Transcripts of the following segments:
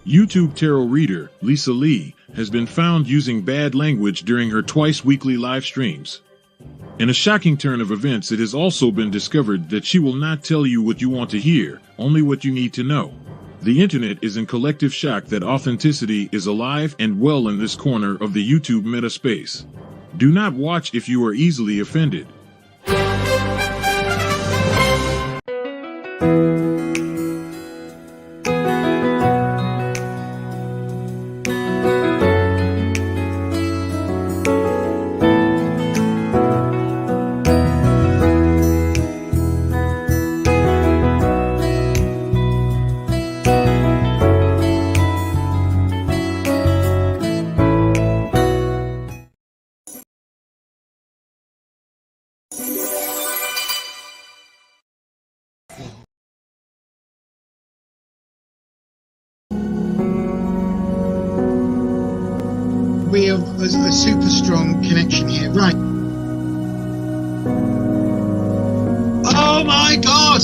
YouTube tarot reader Lisa Lee has been found using bad language during her twice-weekly live streams. In a shocking turn of events, it has also been discovered that she will not tell you what you want to hear, only what you need to know. The internet is in collective shock that authenticity is alive and well in this corner of the YouTube meta space. Do not watch if you are easily offended. We have a super strong connection here, right? Oh my God!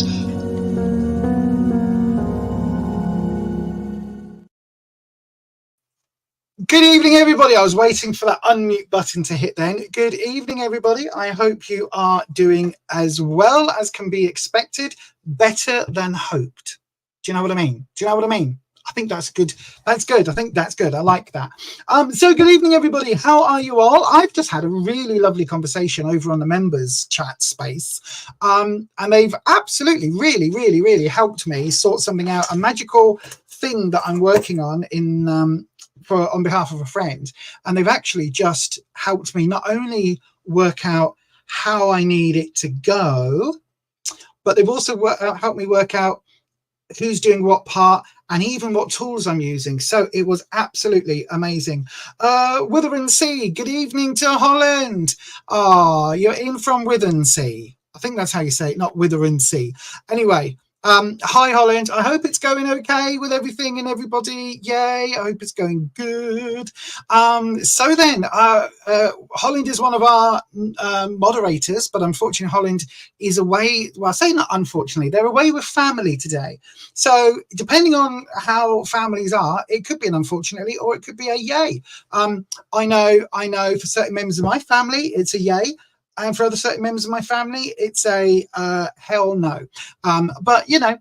Good evening, everybody. I was waiting for that unmute button to hit then. Good evening, everybody. I hope you are doing as well as can be expected, better than hoped. Do you know what I mean? Do you know what I mean? I think that's good. That's good. I think that's good. I like that. So good evening, everybody. How are you all? I've just had a really lovely conversation over on the members chat space. And they've absolutely, really helped me sort something out, a magical thing that I'm working on in on behalf of a friend. And they've actually just helped me not only work out how I need it to go, but they've also helped me work out who's doing what part and even what tools I'm using. So it was absolutely amazing. Withensea, good evening to Holland. You're in from Withensea. I think that's how you say it, not Withensea. Anyway, hi Holland. I hope it's going okay with everything and everybody. Yay, I hope it's going good. So then, Holland is one of our moderators, but unfortunately Holland is away. Well, I say not unfortunately, they're away with family today. So depending on how families are, it could be an unfortunately, or it could be a yay. I know for certain members of my family, it's a yay. And for other certain members of my family, it's a hell no. But you know,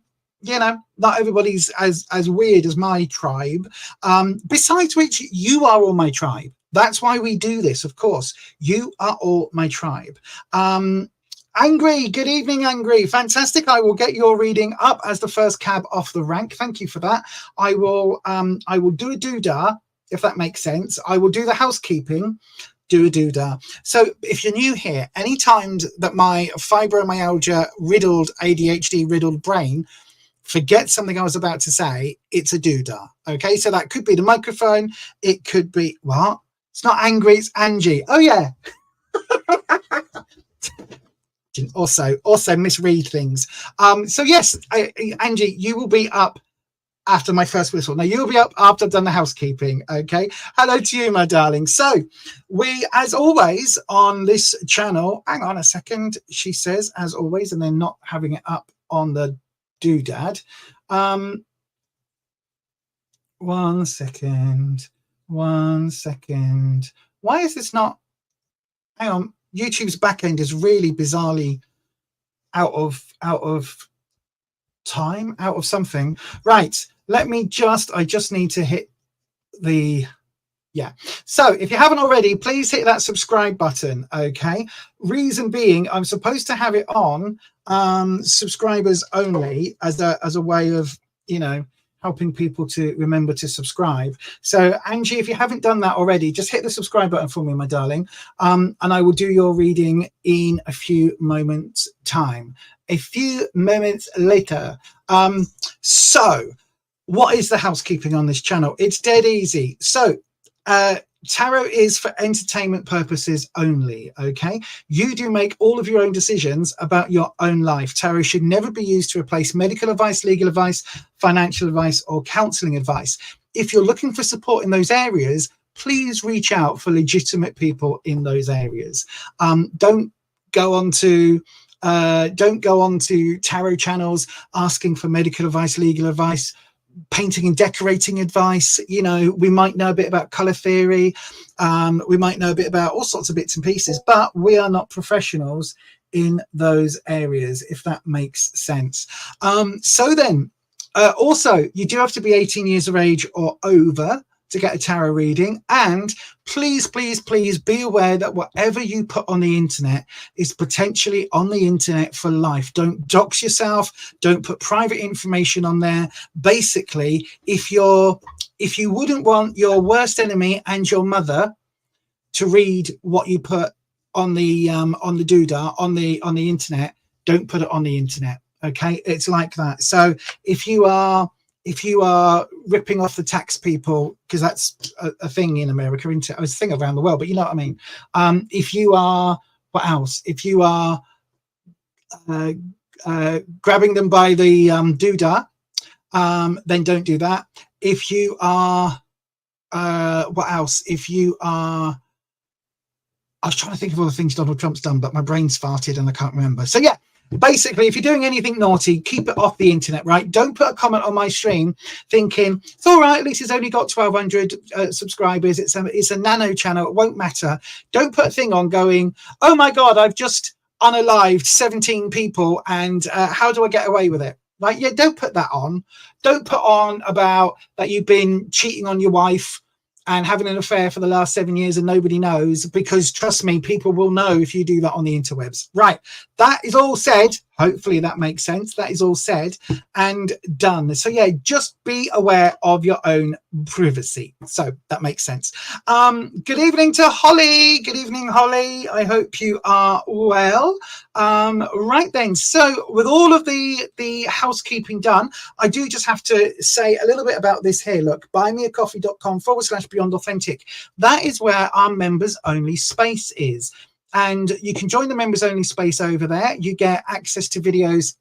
not everybody's as weird as my tribe. Besides which, you are all my tribe. That's why we do this, of course. You are all my tribe. Angry, good evening, Angry. Fantastic. I will get your reading up as the first cab off the rank. Thank you for that. I will do a doodah, if that makes sense. I will do the housekeeping. Do a doodah. So if you're new here, any times that my fibromyalgia riddled, ADHD riddled brain forgets something I was about to say, it's a doodah. Okay, so that could be the microphone. It could be what? It's not Angry, it's Angie. Oh yeah. also misread things. So yes, Angie, you will be up after my first whistle. Now you'll be up after I've done the housekeeping. Okay, hello to you, my darling. So we, as always on this channel, hang on a second, she says as always, and then not having it up on the doodad. 1 second. Why is this not? Hang on, YouTube's back end is really bizarrely out of time, out of something. Right, let me I just need to hit the, yeah. So if you haven't already, please hit that subscribe button. Okay, reason being, I'm supposed to have it on subscribers only as a way of, you know, helping people to remember to subscribe. So Angie, if you haven't done that already, just hit the subscribe button for me, my darling, and I will do your reading in a few moments time. A few moments later. So what is the housekeeping on this channel? It's dead easy. So tarot is for entertainment purposes only. Okay, you do make all of your own decisions about your own life. Tarot should never be used to replace medical advice, legal advice, financial advice, or counseling advice. If you're looking for support in those areas, please reach out for legitimate people in those areas. Don't go on to tarot channels asking for medical advice, legal advice. painting and decorating advice. You know, we might know a bit about color theory. We might know a bit about all sorts of bits and pieces, but we are not professionals in those areas, if that makes sense. So then, also, you do have to be 18 years of age or over to get a tarot reading. And please, please, please be aware that whatever you put on the internet is potentially on the internet for life. Don't dox yourself. Don't put private information on there. Basically, if you wouldn't want your worst enemy and your mother to read what you put on the doodah on the internet, don't put it on the internet. Okay, it's like that. So if you are ripping off the tax people, because that's a thing in America, it's a thing around the world, but you know what I mean. If you are, what else? If you are grabbing them by the doodah, then don't do that. If you are, what else? If you are, I was trying to think of all the things Donald Trump's done, but my brain's farted and I can't remember. So yeah. Basically, if you're doing anything naughty, keep it off the internet, right? Don't put a comment on my stream thinking, it's all right, at least it's only got 1,200 subscribers. It's a nano channel. It won't matter. Don't put a thing on going, oh my God, I've just unalived 17 people and how do I get away with it? Like, yeah, don't put that on. Don't put on about that you've been cheating on your wife and having an affair for the last 7 years and nobody knows, because trust me, people will know if you do that on the interwebs. Right. That is all said. Hopefully that makes sense. That is all said and done. So yeah, just be aware of your own privacy. So that makes sense. Good evening to Holly. Good evening, Holly. I hope you are well. Right then. So with all of the housekeeping done, I do just have to say a little bit about this here. Look, buymeacoffee.com/Beyond Authentic. That is where our members only space is. And you can join the members only space over there. You get access to videos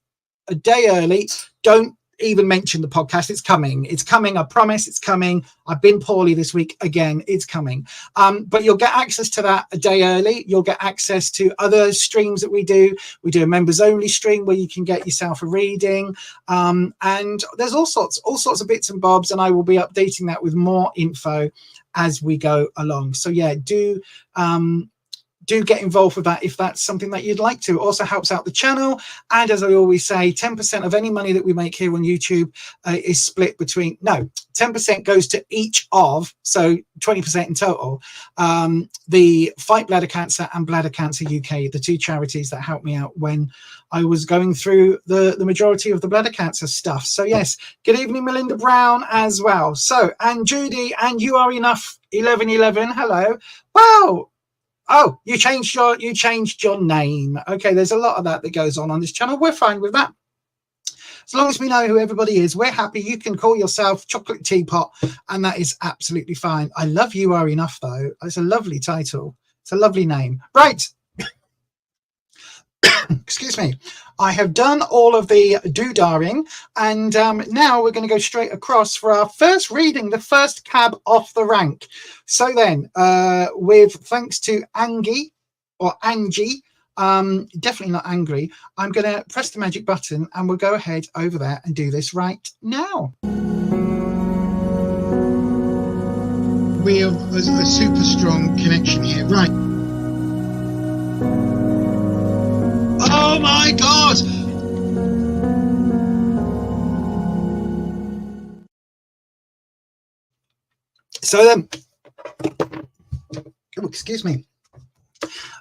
a day early. Don't even mention the podcast. It's coming. It's coming. I promise it's coming. I've been poorly this week. Again, it's coming. But you'll get access to that a day early. You'll get access to other streams that we do. We do a members only stream where you can get yourself a reading. And there's all sorts of bits and bobs. And I will be updating that with more info as we go along. So yeah, do get involved with that if that's something that you'd like to. It also helps out the channel. And as I always say, 10% of any money that we make here on YouTube is split between, 10% goes to each of, so 20% in total, the Fight Bladder Cancer and Bladder Cancer UK, the two charities that helped me out when I was going through the majority of the bladder cancer stuff. So yes, good evening, Melinda Brown as well. So, and Judy, and you are enough 1111. Hello. Wow. Oh, you changed your name. Okay, there's a lot of that goes on this channel. We're fine with that. As long as we know who everybody is, we're happy. You can call yourself Chocolate Teapot, and that is absolutely fine. I love You Are Enough, though. It's a lovely title. It's a lovely name. Right. Excuse me. I have done all of the doodaring, and now we're going to go straight across for our first reading, the first cab off the rank. So then, with thanks to Angie, definitely not angry, I'm going to press the magic button and we'll go ahead over there and do this right now. We have a super strong connection here. Right. Oh my God! So then, oh, excuse me.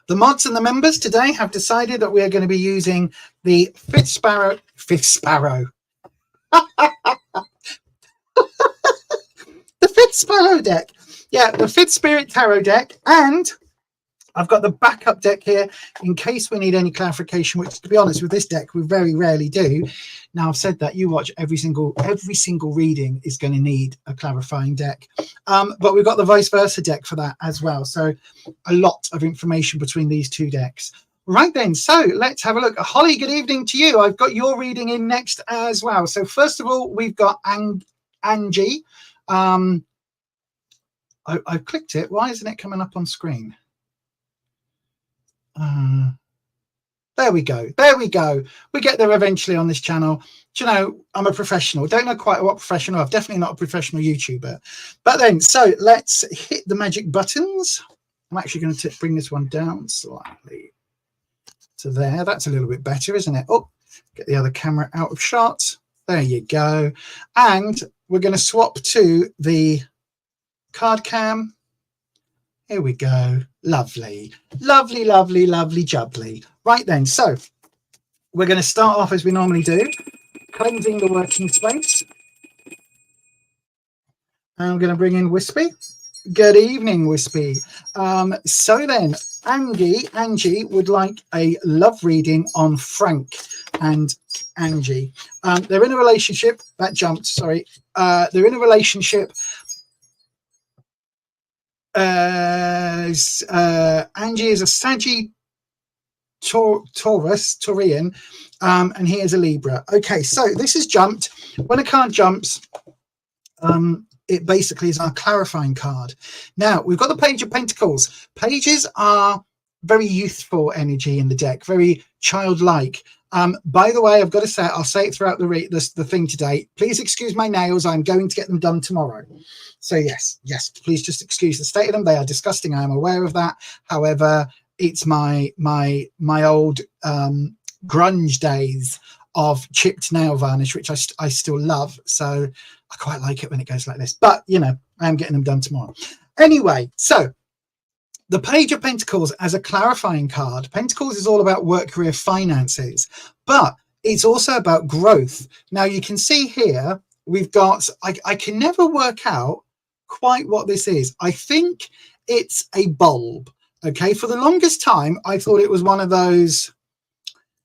The mods and the members today have decided that we are going to be using the Fifth Sparrow. The Fifth Sparrow deck. Yeah, the Fifth Spirit Tarot deck, and I've got the backup deck here in case we need any clarification, which, to be honest, with this deck, we very rarely do. Now, I've said that you watch every single reading is going to need a clarifying deck. But we've got the vice versa deck for that as well. So a lot of information between these two decks. Right then, so let's have a look. Holly, good evening to you. I've got your reading in next as well. So first of all, we've got Angie. I've clicked it. Why isn't it coming up on screen? There There we go. There we go. We get there eventually on this channel. Do you know, I'm a professional. Don't know quite what professional. I'm definitely not a professional YouTuber. But then, so let's hit the magic buttons. I'm actually going to bring this one down slightly to there. That's a little bit better, isn't it? Oh, get the other camera out of shot. There you go. And we're going to swap to the card cam. Here we go. Lovely, lovely, lovely, lovely, jubbly. Right then, so we're going to start off as we normally do, cleansing the working space. And I'm going to bring in Wispy. Good evening, Wispy. So then, Angie would like a love reading on Frank and Angie. They're in a relationship. That jumped, sorry. They're in a relationship. Angie is a Taurian, and he is a Libra. Okay, so this has jumped. When a card jumps, it basically is our clarifying card. Now, we've got the Page of Pentacles. Pages are very youthful energy in the deck, very childlike. By the way, I've got to say, I'll say it throughout the thing today. Please excuse my nails. I'm going to get them done tomorrow. So yes, please just excuse the state of them. They are disgusting. I am aware of that. However, it's my old grunge days of chipped nail varnish, which I still love. So I quite like it when it goes like this. But, you know, I am getting them done tomorrow. Anyway, so the Page of Pentacles as a clarifying card. Pentacles is all about work, career, finances, but it's also about growth. Now, you can see here, we've got, I can never work out quite what this is. I think it's a bulb. Okay, for the longest time, I thought it was one of those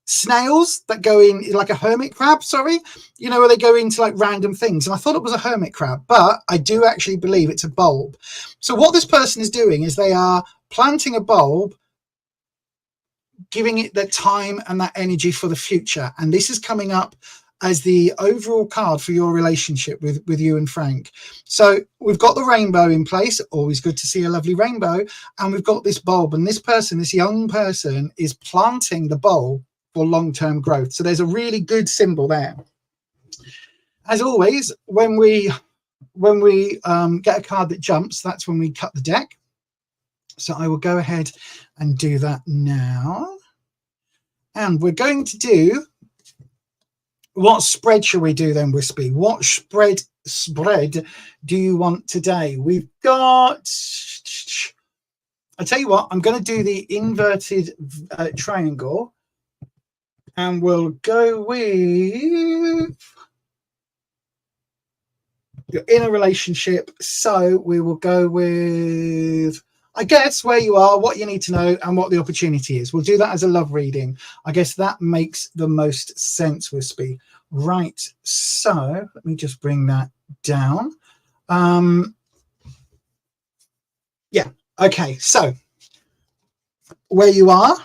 snails that go in like a hermit crab, sorry, you know, where they go into like random things. And I thought it was a hermit crab, but I do actually believe it's a bulb. So what this person is doing is they are planting a bulb, giving it that time and that energy for the future. And this is coming up as the overall card for your relationship with you and Frank. So we've got the rainbow in place. Always good to see a lovely rainbow. And we've got this bulb, and this person, this young person, is planting the bulb for long-term growth. So there's a really good symbol there. As always, when we get a card that jumps, that's when we cut the deck. So I will go ahead and do that now. And we're going to do, what spread shall we do then, Wispy? What spread do you want today? We've got, I tell you what, I'm going to do the inverted triangle, and we'll go with, you're in a relationship, so we will go with, I guess, where you are, what you need to know, and what the opportunity is. We'll do that as a love reading. I guess that makes the most sense, Wispy. Right, so let me just bring that down. Yeah, okay, so where you are,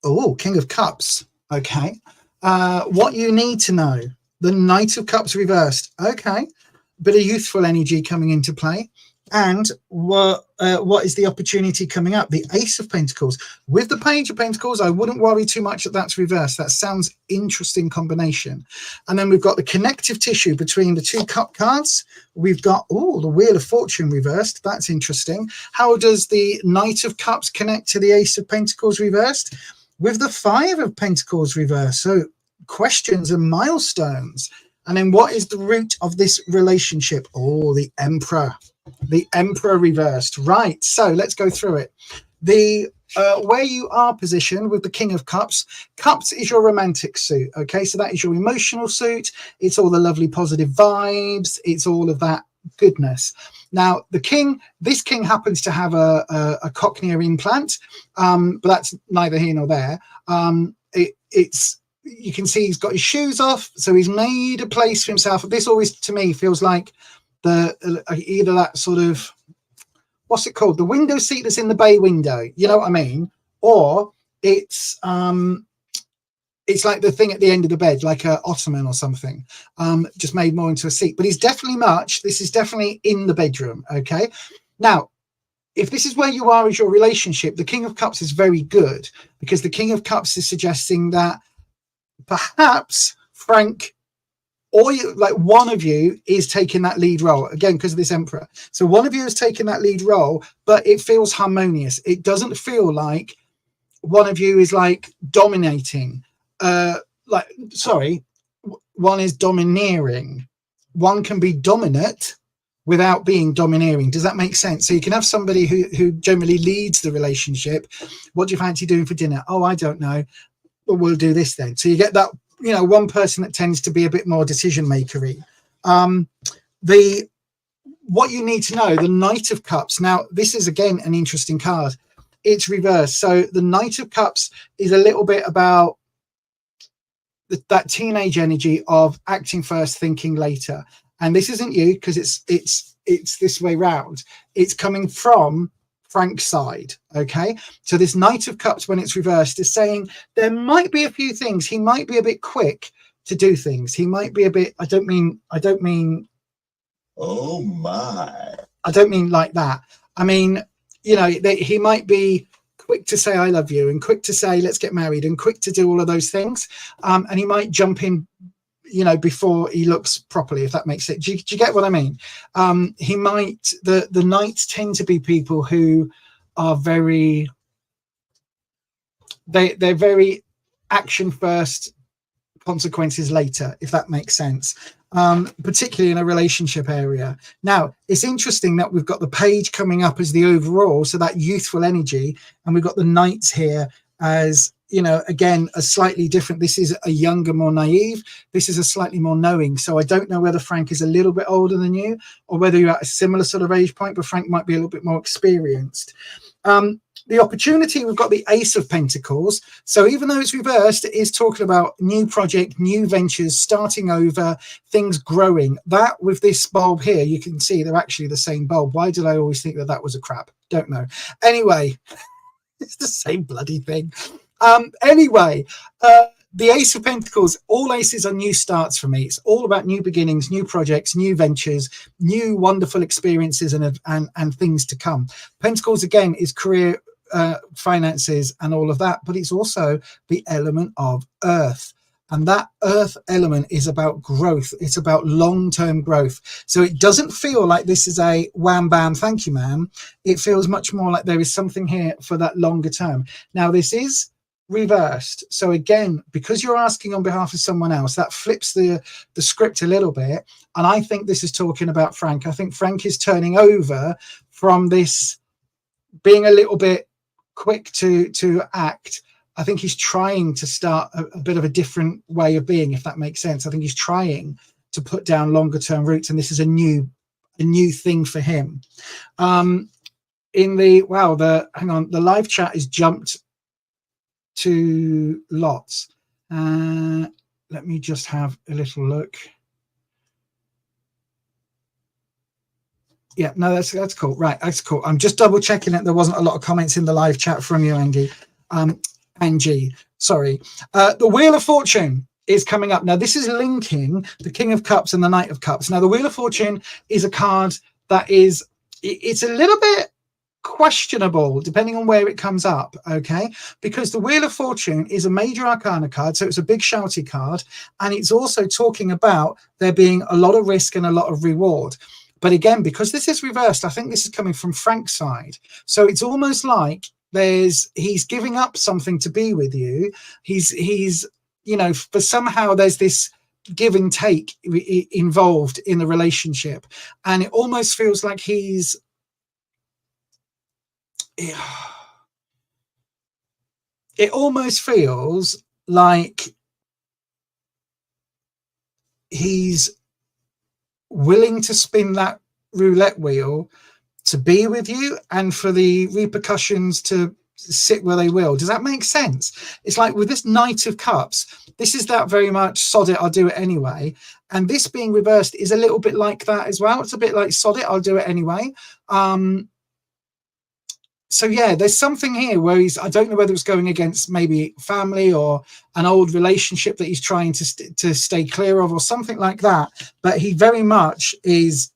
oh, King of Cups. Okay, what you need to know, the Knight of Cups reversed. Okay, bit of youthful energy coming into play. And what is the opportunity coming up? The Ace of Pentacles. With the Page of Pentacles, I wouldn't worry too much that that's reversed. That sounds interesting combination. And then we've got the connective tissue between the two cup cards. We've got, oh, the Wheel of Fortune reversed. That's interesting. How does the Knight of Cups connect to the Ace of Pentacles reversed? With the Five of Pentacles reversed. So questions and milestones. And then what is the root of this relationship? Oh, the Emperor. The Emperor reversed. Right, so let's go through it. The where you are positioned with the King of Cups. Cups is your romantic suit. Okay, so that is your emotional suit. It's all the lovely positive vibes. It's all of that goodness. Now, the king, this king happens to have a cochlear implant, but that's neither here nor there. It's, you can see he's got his shoes off, so he's made a place for himself. This always, to me, feels like the either that sort of, what's it called, the window seat that's in the bay window, you know what I mean, or it's like the thing at the end of the bed, like a ottoman or something, just made more into a seat. But he's definitely this is definitely in the bedroom. Okay, now if this is where you are as your relationship, the King of Cups is very good, because the King of Cups is suggesting that perhaps Frank, or you, like one of you is taking that lead role, again because of this Emperor. So one of you is taking that lead role, but it feels harmonious. It doesn't feel like one of you is like dominating. One is domineering. One can be dominant without being domineering. Does that make sense? So you can have somebody who generally leads the relationship. What do you fancy doing for dinner? Oh, I don't know, but we'll do this then. So you get that, you know, one person that tends to be a bit more decision makery. What you need to know, the Knight of Cups. Now, this is again an interesting card. It's reversed. So the Knight of Cups is a little bit about that teenage energy of acting first, thinking later. And this isn't you, because it's this way round. It's coming from Frank's side. Okay, so this Knight of Cups, when it's reversed, is saying there might be a few things. He might be a bit quick to do things. He might be a bit. I don't mean. Oh my! I don't mean like that. I mean, you know, he might be quick to say I love you, and quick to say let's get married, and quick to do all of those things. And he might jump in, you know, before he looks properly, if that makes sense. Do you get what I mean? He might, the knights tend to be people who are very, they're very action first, consequences later, if that makes sense. Particularly in a relationship area. Now, it's interesting that we've got the page coming up as the overall, so that youthful energy, and we've got the knights here as, you know, again, a slightly different. This is a younger, more naive. This is a slightly more knowing. So I don't know whether Frank is a little bit older than you, or whether you're at a similar sort of age point, but Frank might be a little bit more experienced. The opportunity, we've got the Ace of Pentacles. So even though it's reversed, it is talking about new project, new ventures, starting over, things growing. That with this bulb here, you can see they're actually the same bulb. Why did I always think that that was a crab? Don't know. Anyway, it's the same bloody thing. The Ace of Pentacles, all aces are new starts for me. It's all about new beginnings, new projects, new ventures, new wonderful experiences, and things to come. Pentacles, again, is career, finances, and all of that, but it's also the element of earth. And that earth element is about growth. It's about long-term growth. So it doesn't feel like this is a wham, bam, thank you, ma'am. It feels much more like there is something here for that longer term. Now, this is reversed. So again, because you're asking on behalf of someone else, that flips the script a little bit. And I think this is talking about Frank. I think Frank is turning over from this being a little bit quick to act. I think he's trying to start a bit of a different way of being, if that makes sense. I think he's trying to put down longer term roots, and this is a new thing for him. Hang on, the live chat is jumped to lots. Let me just have a little look. Yeah, no, that's cool. Right, that's cool. I'm just double checking that there wasn't a lot of comments in the live chat from you, Angie. Sorry. The Wheel of Fortune is coming up. Now, this is linking the King of Cups and the Knight of Cups. Now, the Wheel of Fortune is a card that is, it's a little bit questionable depending on where it comes up, okay? Because the Wheel of Fortune is a major arcana card, so it's a big shouty card, and it's also talking about there being a lot of risk and a lot of reward. But again, because this is reversed, I think this is coming from Frank's side. So it's almost like he's giving up something to be with you. He's you know, for somehow there's this give and take involved in the relationship, and it almost feels like it almost feels like he's willing to spin that roulette wheel to be with you, and for the repercussions to sit where they will. Does that make sense? It's like with this Knight of Cups, this is that very much sod it, I'll do it anyway. And this being reversed is a little bit like that as well. It's a bit like sod it, I'll do it anyway. So yeah, there's something here where I don't know whether it's going against maybe family or an old relationship that he's trying to stay clear of or something like that. But he very much is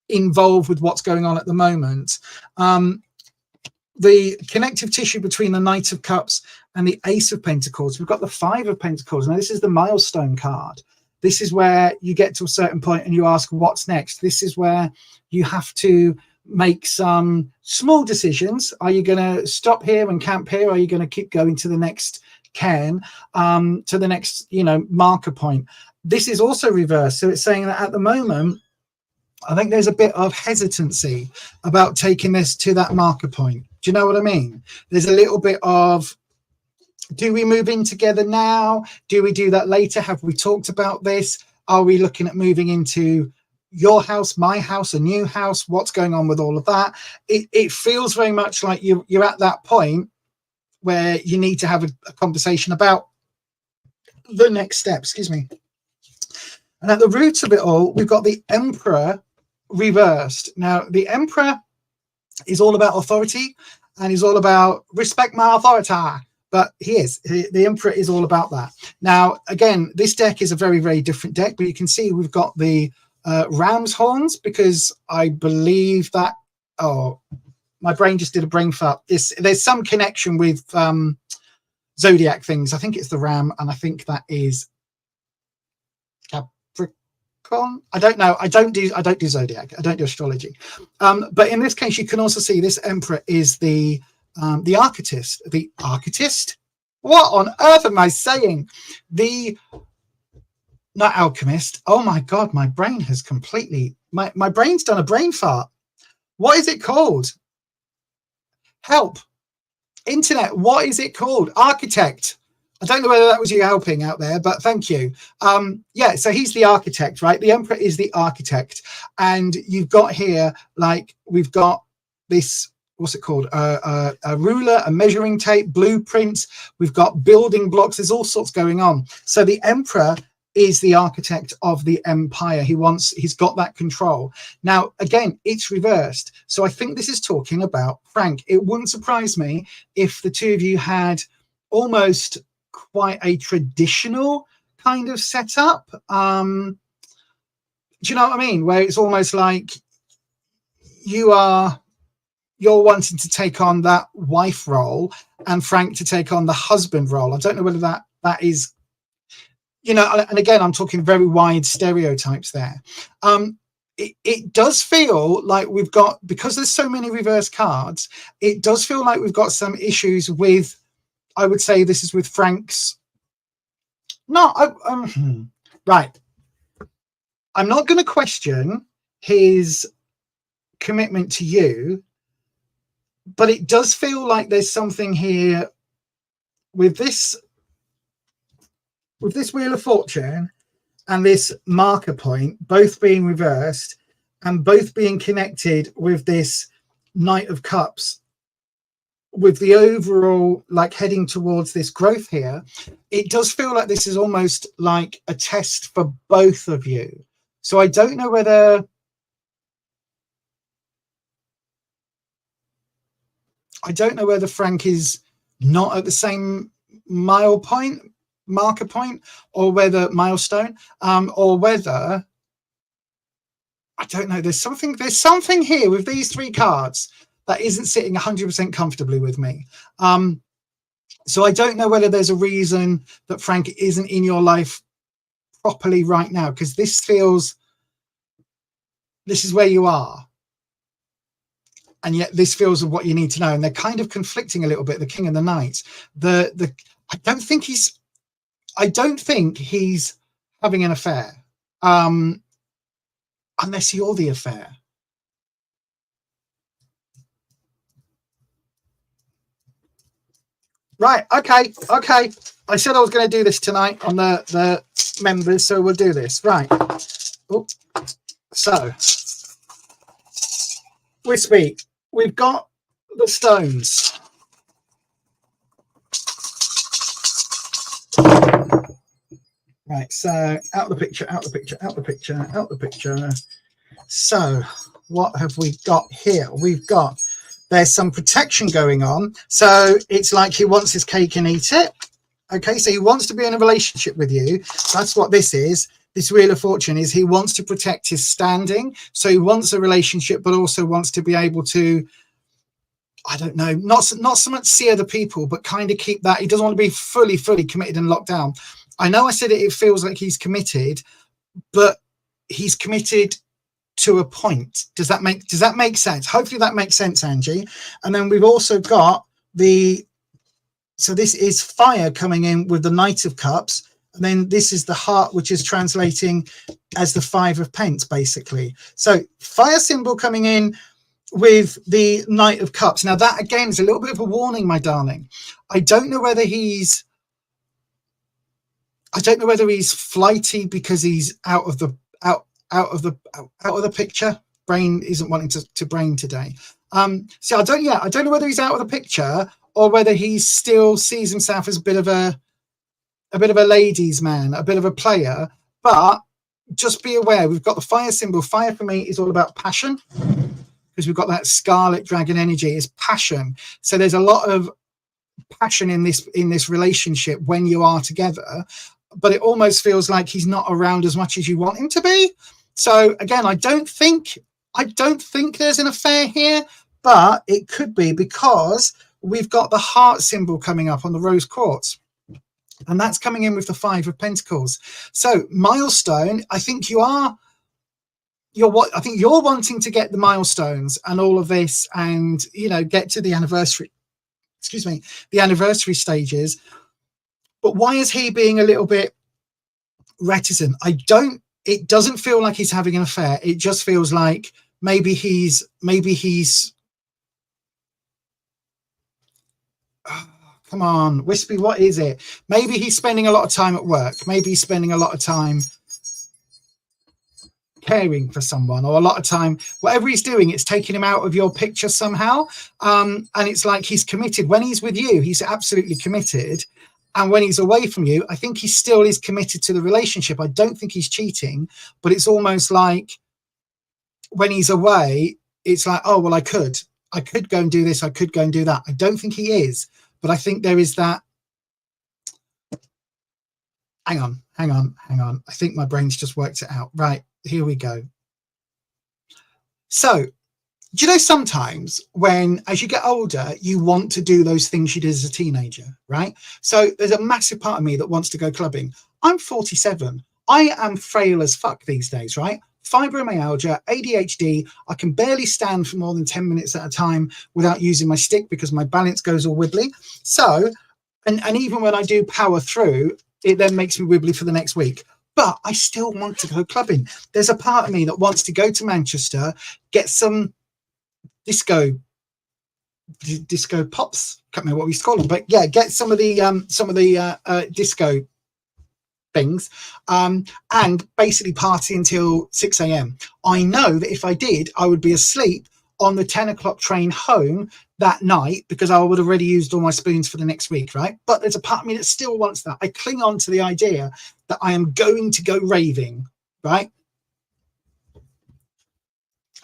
involved with what's going on at the moment. the connective tissue between the Knight of Cups and the Ace of Pentacles. We've got the Five of Pentacles. Now, this is the milestone card. This is where you get to a certain point and you ask, what's next? This is where you have to make some small decisions. Are you going to stop here and camp here? Are you going to keep going to the next cairn, to the next, you know, marker point? This is also reversed. So it's saying that at the moment, I think there's a bit of hesitancy about taking this to that marker point. Do you know what I mean? There's a little bit of, do we move in together now? Do we do that later? Have we talked about this? Are we looking at moving into your house, my house, a new house? What's going on with all of that? It feels very much like you're at that point where you need to have a conversation about the next step. Excuse me. And at the root of it all, we've got the Emperor reversed. Now, the Emperor is all about authority and he's all about respect my authority. But the Emperor is all about that. Now, again, this deck is a very, very different deck, but you can see we've got the ram's horns, because I believe that, oh, my brain just did a brain fart. There's some connection with zodiac things. I think it's the ram, and I think that is Capricorn. I don't know. I don't do zodiac. I don't do astrology. But in this case, you can also see this Emperor is the architect. The architect? What on earth am I saying? Not alchemist. Oh my God, my brain has completely, my brain's done a brain fart. What is it called? Help. Internet, what is it called? Architect. I don't know whether that was you helping out there, but thank you. Yeah, so he's the architect, right? The Emperor is the architect. And you've got here, like, we've got this, what's it called? A ruler, a measuring tape, blueprints. We've got building blocks. There's all sorts going on. So the Emperor is the architect of the empire. He's got that control. Now, again, it's reversed. So I think this is talking about Frank. It wouldn't surprise me if the two of you had almost quite a traditional kind of setup. Do you know what I mean? Where it's almost like you're wanting to take on that wife role and Frank to take on the husband role. I don't know whether that is, you know, and again, I'm talking very wide stereotypes there. It does feel like we've got, because there's so many reverse cards, it does feel like we've got some issues with, I would say this is with Frank's, right. I'm not going to question his commitment to you, but it does feel like there's something here with this Wheel of Fortune and this marker point, both being reversed and both being connected with this Knight of Cups, with the overall, like, heading towards this growth here. It does feel like this is almost like a test for both of you. So I don't know whether Frank is not at the same marker point, or whether milestone, or whether, I don't know, there's something here with these three cards that isn't sitting 100% comfortably with me. So I don't know whether there's a reason that Frank isn't in your life properly right now, because this is where you are, and yet this feels of what you need to know, and they're kind of conflicting a little bit, the King and the Knight. I don't think he's having an affair, unless you're the affair. Right, okay. I said I was going to do this tonight on the members, so we'll do this. Right. Oh. So, we've got the stones. Right, so out the picture. So, what have we got here? There's some protection going on. So it's like he wants his cake and eat it. Okay, so he wants to be in a relationship with you. That's what this is. This Wheel of Fortune is he wants to protect his standing. So he wants a relationship, but also wants to be able to I don't know, not so much see other people, but kind of keep that. He doesn't want to be fully committed and locked down. I know I said it feels like he's committed, but he's committed to a point. Does that make sense? Hopefully that makes sense, Angie. And then we've also got so this is fire coming in with the Knight of Cups. And then this is the heart, which is translating as the 5 of Pence, basically. So fire symbol coming in with the Knight of Cups. Now that again is a little bit of a warning, my darling. I don't know whether he's flighty because he's out of the picture. Brain isn't wanting to brain today. So I don't know whether he's out of the picture or whether he still sees himself as a bit of a ladies' man, a bit of a player. But just be aware, we've got the fire symbol. Fire for me is all about passion, because we've got that scarlet dragon energy is passion. So there's a lot of passion in this relationship when you are together, but it almost feels like he's not around as much as you want him to be. So again, I don't think there's an affair here, but it could be, because we've got the heart symbol coming up on the rose quartz, and that's coming in with the 5 of Pentacles. So milestone, I think you're wanting to get the milestones and all of this, and get to the anniversary stages. But why is he being a little bit reticent? It doesn't feel like he's having an affair. It just feels like maybe he's come on, Wispy, what is it? Maybe he's spending a lot of time at work. Maybe he's spending a lot of time caring for someone, or a lot of time, whatever he's doing, it's taking him out of your picture somehow. And it's like he's committed. When he's with you, he's absolutely committed. And when he's away from you, I think he still is committed to the relationship. I don't think he's cheating, but it's almost like when he's away, it's like, oh, well, I could go and do this. I could go and do that. I don't think he is, but I think there is that. Hang on. I think my brain's just worked it out. Right. Here we go. So, do you know, sometimes when, as you get older, you want to do those things you did as a teenager, right? So there's a massive part of me that wants to go clubbing. I'm 47. I am frail as fuck these days, right? Fibromyalgia, ADHD. I can barely stand for more than 10 minutes at a time without using my stick because my balance goes all wibbly. So, and even when I do power through, it then makes me wibbly for the next week. But I still want to go clubbing. There's a part of me that wants to go to Manchester, get some disco pops. Can't remember what we used to call them, but yeah, get some of the disco things, and basically party until 6 a.m. I know that if I did, I would be asleep on the 10 o'clock train home that night because I would have already used all my spoons for the next week, right? But there's a part of me that still wants that. I cling on to the idea that I am going to go raving, right?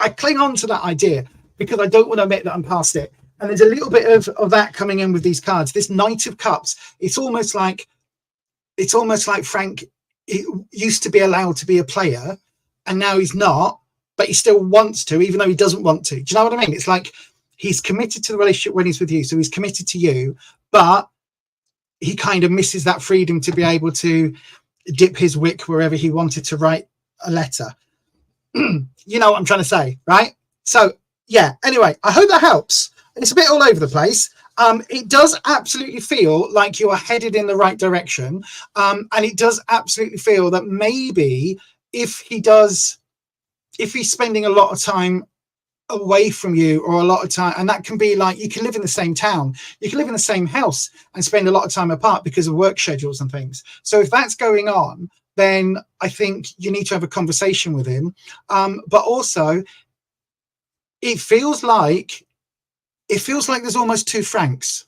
I cling on to that idea because I don't want to admit that I'm past it. And there's a little bit of that coming in with these cards. This Knight of Cups, it's almost like Frank used to be allowed to be a player and now he's not, but he still wants to, even though he doesn't want to. Do you know what I mean? It's like he's committed to the relationship when he's with you. So he's committed to you, but he kind of misses that freedom to be able to dip his wick wherever he wanted to write a letter. You know what I'm trying to say, right? So yeah, anyway, I hope that helps. It's a bit all over the place. It does absolutely feel like you are headed in the right direction. And it does absolutely feel that maybe if he's spending a lot of time away from you, or a lot of time, and that can be like, you can live in the same town, you can live in the same house and spend a lot of time apart because of work schedules and things. So if that's going on, then I think you need to have a conversation with him. But also it feels like there's almost two Franks.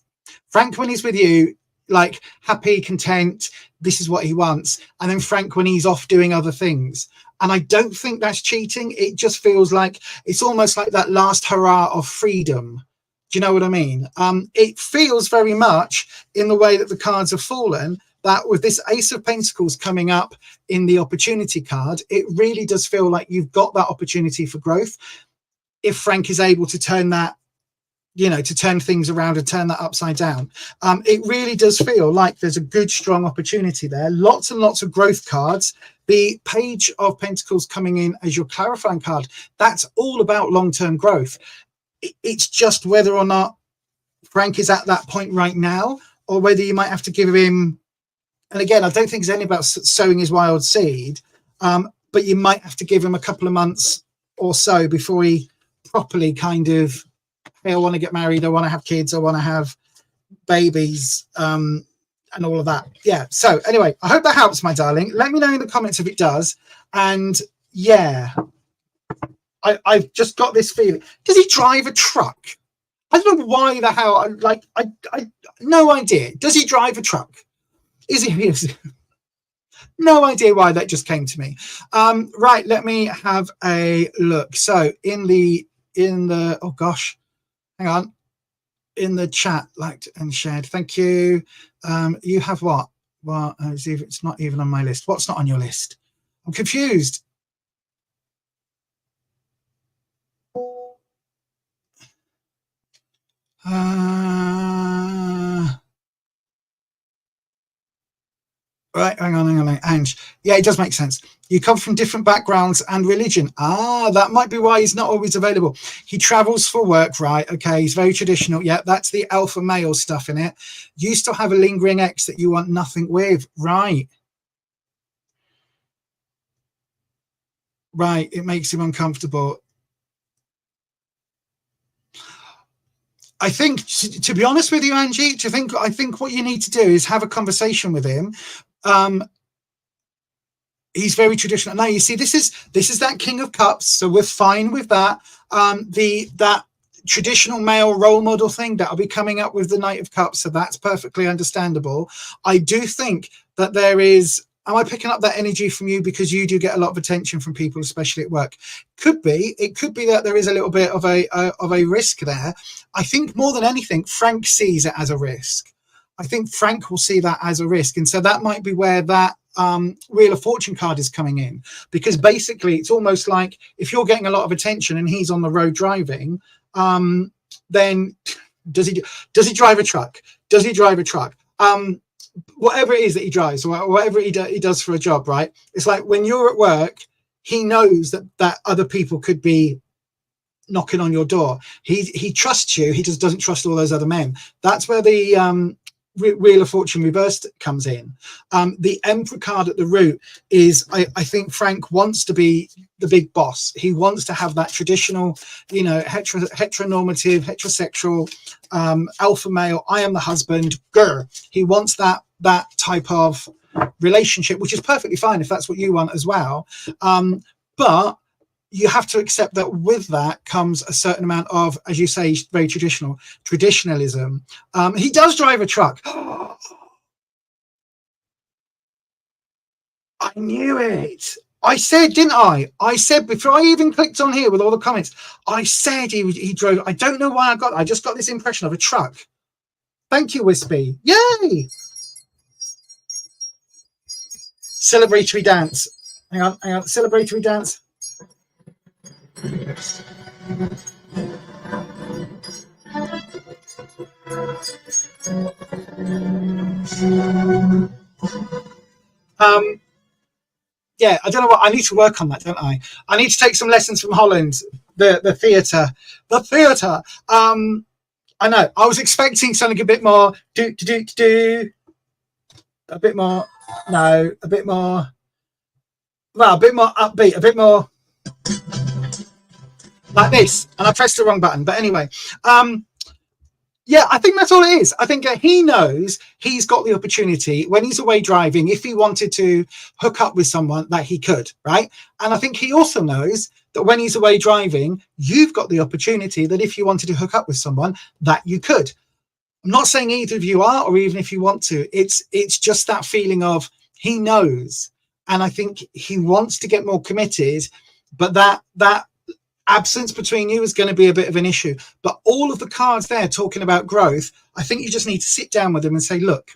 Frank when he's with you, like happy, content, this is what he wants. And then Frank when he's off doing other things. And I don't think that's cheating. It just feels like it's almost like that last hurrah of freedom. Do you know what I mean? It feels very much in the way that the cards have fallen, that with this Ace of Pentacles coming up in the opportunity card, it really does feel like you've got that opportunity for growth. If Frank is able to turn that you know, to turn things around and turn that upside down. It really does feel like there's a good, strong opportunity there. Lots and lots of growth cards. The Page of Pentacles coming in as your clarifying card. That's all about long-term growth. It's just whether or not Frank is at that point right now, or whether you might have to give him, and again, I don't think it's only about sowing his wild seed, but you might have to give him a couple of months or so before he properly kind of, hey, I want to get married, I want to have kids, I want to have babies, and all of that. Yeah. So anyway, I hope that helps, my darling. Let me know in the comments if it does. And yeah, I've just got this feeling. Does he drive a truck? I don't know why the hell. I no idea. Does he drive a truck? Is he? No idea why that just came to me. Right. Let me have a look. So in the oh gosh, hang on. In the chat, liked and shared. Thank you. You have what? Well, it's not even on my list. What's not on your list? I'm confused. Right, hang on. Ange. Yeah, it does make sense. You come from different backgrounds and religion. Ah, that might be why he's not always available. He travels for work, right? Okay, he's very traditional. Yeah, that's the alpha male stuff in it. You still have a lingering ex that you want nothing with, right? Right, it makes him uncomfortable. I think, to be honest with you, Angie, I think what you need to do is have a conversation with him. He's very traditional. Now you see, this is that King of Cups, so we're fine with that. That traditional male role model thing that'll be coming up with the Knight of Cups, so that's perfectly understandable. I do think that there is. Am I picking up that energy from you because you do get a lot of attention from people, especially at work? Could be. It could be that there is a little bit of a risk there. I think more than anything, Frank sees it as a risk. I think Frank will see that as a risk, and so that might be where that Wheel of Fortune card is coming in, because basically it's almost like if you're getting a lot of attention and he's on the road driving, then does he drive a truck? Does he drive a truck? Whatever it is that he drives, or whatever he does for a job, right? It's like when you're at work, he knows that other people could be knocking on your door. He trusts you. He just doesn't trust all those other men. That's where the Wheel of Fortune reversed comes in. The Emperor card at the root is, I think Frank wants to be the big boss. He wants to have that traditional, you know, heteronormative, heterosexual, alpha male. I am the husband. Grr. He wants that type of relationship, which is perfectly fine if that's what you want as well. But you have to accept that with that comes a certain amount of, as you say, very traditionalism. He does drive a truck. I knew it. I said, didn't I? I said before I even clicked on here with all the comments, I said he drove. I don't know why I just got this impression of a truck. Thank you, Wispy. Yay! Celebratory dance. Hang on. Celebratory dance. Yeah, I don't know what I need to work on that, don't I? I need to take some lessons from Holland, the theatre. I know. I was expecting something a bit more a bit more. No, a bit more. Well, a bit more upbeat, a bit more like this, and I pressed the wrong button. But anyway, yeah, I think that's all it is. I think he knows he's got the opportunity when he's away driving, if he wanted to hook up with someone, that he could, right? And I think he also knows that when he's away driving, you've got the opportunity that if you wanted to hook up with someone, that you could. I'm not saying either of you are, or even if you want to. It's just that feeling of he knows, and I think he wants to get more committed, but that absence between you is going to be a bit of an issue. But all of the cards there talking about growth, I think you just need to sit down with them and say, look,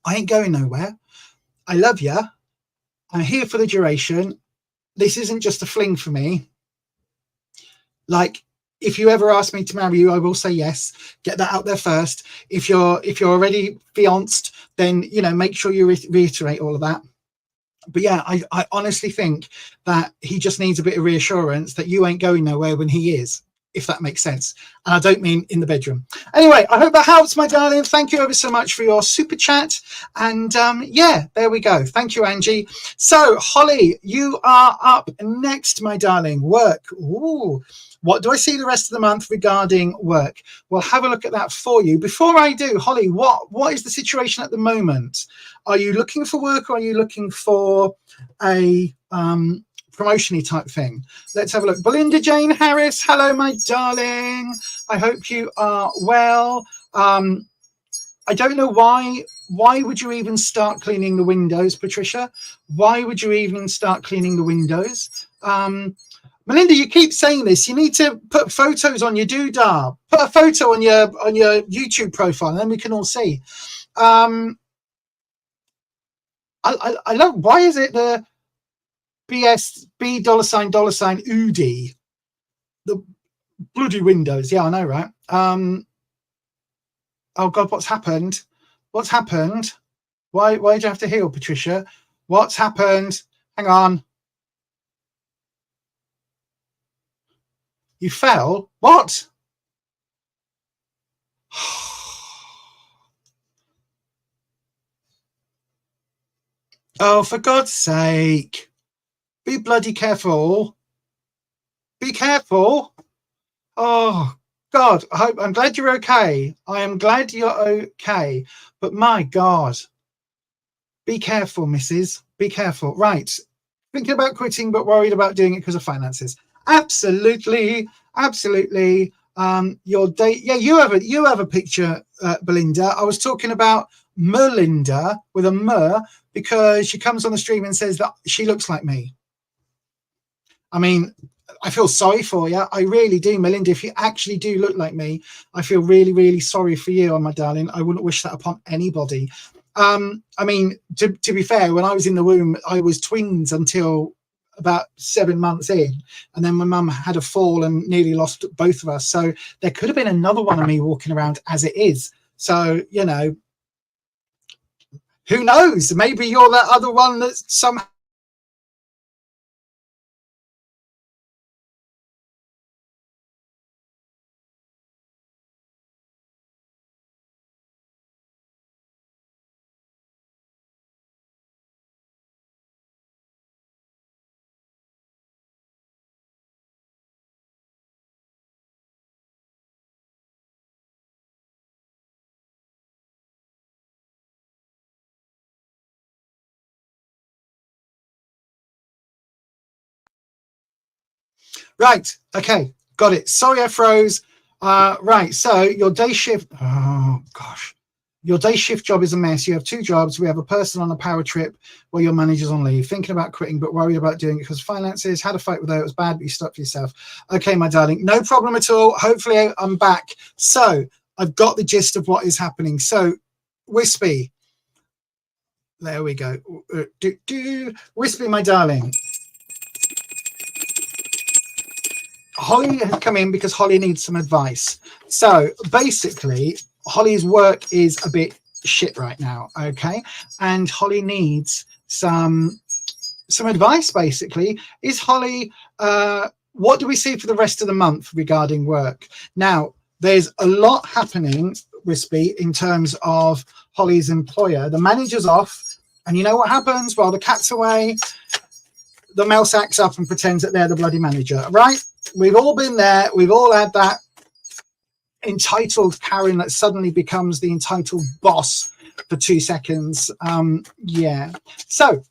I ain't going nowhere. I love you. I'm here for the duration. This isn't just a fling for me. Like, if you ever ask me to marry you, I will say yes. Get that out there first. If you're already fianced, then, you know, make sure you reiterate all of that. But yeah, I honestly think that he just needs a bit of reassurance that you ain't going nowhere when he is, if that makes sense. And I don't mean in the bedroom. Anyway, I hope that helps, my darling. Thank you ever so much for your super chat. And yeah, there we go. Thank you, Angie. So, Holly, you are up next, my darling. Work. Ooh. What do I see the rest of the month regarding work? We'll have a look at that for you. Before I do, Holly, what is the situation at the moment? Are you looking for work, or are you looking for a promotion-y type thing? Let's have a look. Belinda Jane Harris, hello, my darling. I hope you are well. I don't know why would you even start cleaning the windows, Patricia? Why would you even start cleaning the windows? Melinda, you keep saying this. You need to put photos on your doodah. Put a photo on your YouTube profile, and then we can all see. I love. Why is it the BSB $ UD? The bloody windows. Yeah, I know, right? Oh God, what's happened? What's happened? Why do you have to heal, Patricia? What's happened? Hang on. You fell? What? Oh, for God's sake. Be bloody careful. Be careful. Oh, God. I'm glad you're okay. I am glad you're okay. But my God. Be careful, missus. Be careful. Right. Thinking about quitting, but worried about doing it because of finances. Absolutely. Absolutely. Your date. Yeah, you have a picture, Belinda. I was talking about Melinda with a M, because she comes on the stream and says that she looks like me. I mean, I feel sorry for you. I really do, Melinda. If you actually do look like me, I feel really, really sorry for you, my darling. I wouldn't wish that upon anybody. I mean, to be fair, when I was in the womb, I was twins until about 7 months in, and then my mum had a fall and nearly lost both of us. So there could have been another one of me walking around as it is. So, you know, who knows? Maybe you're that other one that's somehow. Right. Okay. Got it. Sorry, I froze. Right. So your day shift. Oh, gosh. Your day shift job is a mess. You have 2 jobs. We have a person on a power trip while your manager's on leave. Thinking about quitting, but worried about doing it because finances. Had a fight with her. It was bad, but you stuck for yourself. Okay, my darling. No problem at all. Hopefully I'm back. So I've got the gist of what is happening. So, Wispy. There we go. Wispy, my darling. Holly has come in because Holly needs some advice. So basically, Holly's work is a bit shit right now, okay? And Holly needs some advice, basically. Is Holly, what do we see for the rest of the month regarding work? Now, there's a lot happening, Wispy, in terms of Holly's employer. The manager's off, and you know what happens? While the cat's away, the mouse acts up and pretends that they're the bloody manager, right? We've all been there. We've all had that entitled Karen that suddenly becomes the entitled boss for 2 seconds. Yeah. So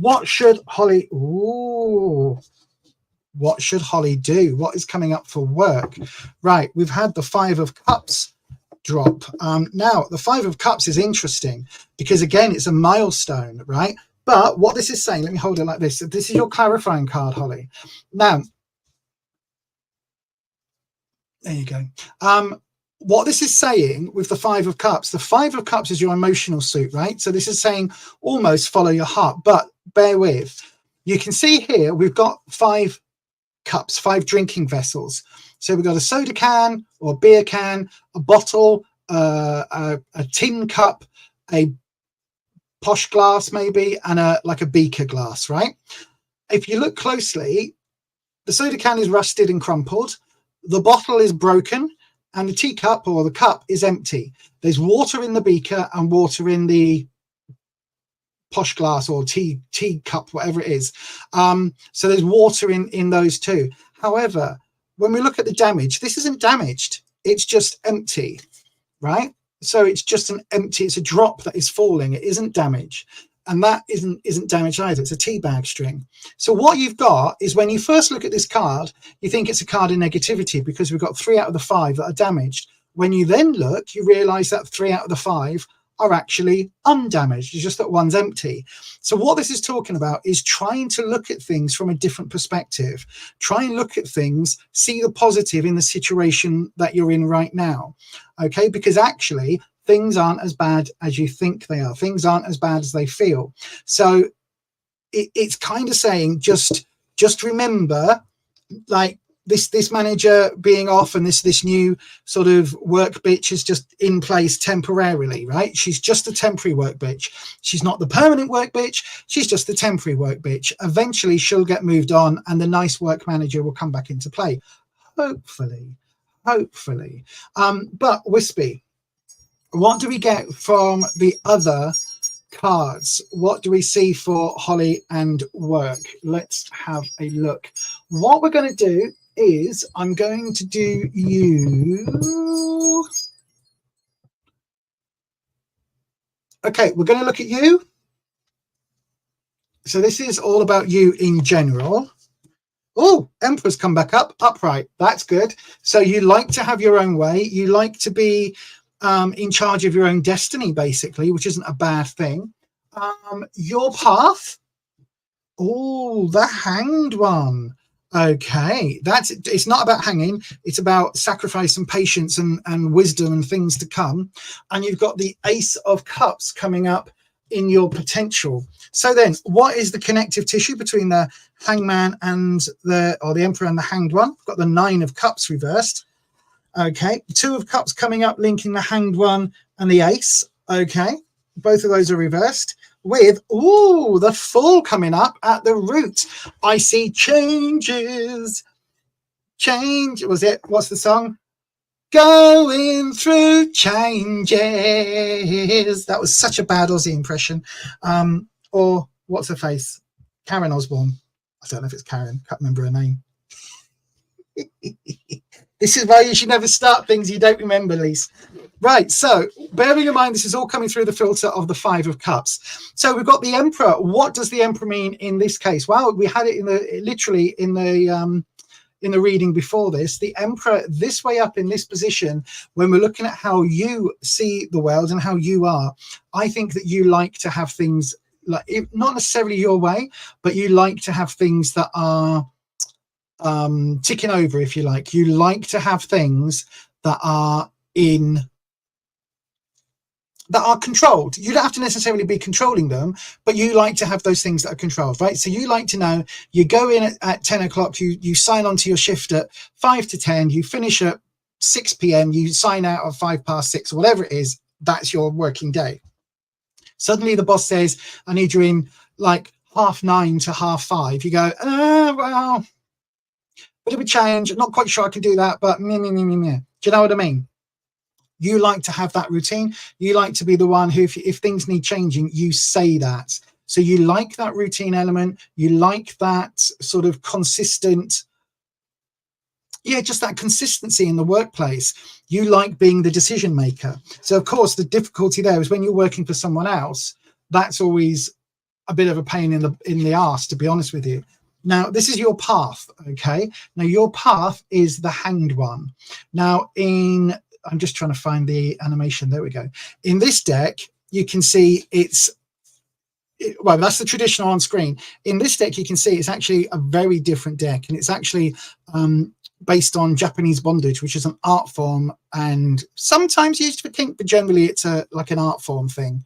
what should Holly... Ooh. What should Holly do? What is coming up for work? Right. We've had the 5 of Cups drop. Now, the 5 of Cups is interesting because, again, it's a milestone, right? But what this is saying, let me hold it like this. This is your clarifying card, Holly. Now, there you go. What this is saying with the 5 of Cups, the 5 of Cups is your emotional suit, right? So this is saying almost follow your heart, but bear with. You can see here we've got 5 cups, 5 drinking vessels. So we've got a soda can or a beer can, a bottle, a tin cup, a posh glass maybe, and like a beaker glass, right? If you look closely, the soda can is rusted and crumpled, the bottle is broken, and the teacup or the cup is empty. There's water in the beaker and water in the posh glass or tea cup, whatever it is. So there's water in those two. However, when we look at the damage, this isn't damaged. It's just empty, right? So it's just an empty, it's a drop that is falling. It isn't damage. And that isn't damaged either. It's a tea bag string. So what you've got is, when you first look at this card, you think it's a card of negativity because we've got 3 out of the 5 that are damaged. When you then look, you realize that 3 out of the 5 are actually undamaged. It's just that one's empty. So what this is talking about is trying to look at things from a different perspective. Try and look at things, see the positive in the situation that you're in right now. Okay, because actually things aren't as bad as you think they are. Things aren't as bad as they feel. So it's kind of saying, just remember, like, this manager being off and this new sort of work bitch is just in place temporarily, right? She's just a temporary work bitch. She's not the permanent work bitch. She's just the temporary work bitch. Eventually she'll get moved on and the nice work manager will come back into play. Hopefully. But Wispy, what do we get from the other cards? What do we see for Holly and work? Let's have a look. What we're going to do is I'm going to do you. Okay, we're going to look at you. So this is all about you in general. Oh, Emperor's come back up, upright. That's good. So you like to have your own way. You like to be in charge of your own destiny, basically, which isn't a bad thing. Your path. Oh, the Hanged one. Okay, it's not about hanging. It's about sacrifice and patience and wisdom and things to come. And you've got the Ace of Cups coming up in your potential. So then, what is the connective tissue between the Hangman and the Emperor and the Hanged one? We've got the 9 of Cups reversed. Okay, 2 of Cups coming up, linking the Hanged one and the Ace. Okay, both of those are reversed. With, ooh, the Fool coming up at the root. I see changes. Change, was it? What's the song? Going through changes. That was such a bad Aussie impression. Or what's her face? Karen Osborne. I don't know if it's Karen. Can't remember her name. This is why you should never start things you don't remember, Lise. Right, so bearing in mind this is all coming through the filter of the 5 of Cups. So we've got the Emperor. What does the Emperor mean in this case? Well, we had it literally in the reading before this. The Emperor this way up in this position, when we're looking at how you see the world and how you are, I think that you like to have things like, not necessarily your way, but you like to have things that are ticking over, if you like. You like to have things that are controlled. You don't have to necessarily be controlling them, but you like to have those things that are controlled, right? So you like to know, you go in at 10 o'clock, you sign on to your shift at 5 to 10, you finish at 6 p.m, you sign out at 5 past 6, or whatever it is. That's your working day. Suddenly the boss says, I need you in like 9:30 to 5:30. You go, well, bit of a change, not quite sure I can do that, but meh. Do you know what I mean? You like to have that routine. You like to be the one who, if things need changing, you say that. So you like that routine element. You like that sort of consistent, just that consistency in the workplace. You like being the decision maker. So of course, the difficulty there is when you're working for someone else, that's always a bit of a pain in the arse, to be honest with you. Now, this is your path, okay? Now, your path is the Hanged one. Now, I'm just trying to find the animation. There we go. In this deck, you can see well, that's the traditional on screen. In this deck, you can see it's actually a very different deck, and it's actually based on Japanese bondage, which is an art form and sometimes used for kink, but generally it's like an art form thing,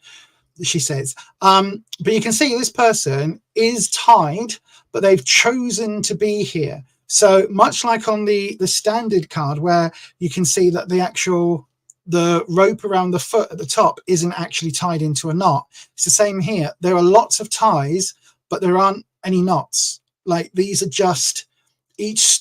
she says. But you can see this person is tied, but they've chosen to be here. So much like on the standard card, where you can see that the rope around the foot at the top isn't actually tied into a knot. It's the same here. There are lots of ties, but there aren't any knots. Like, these are just each.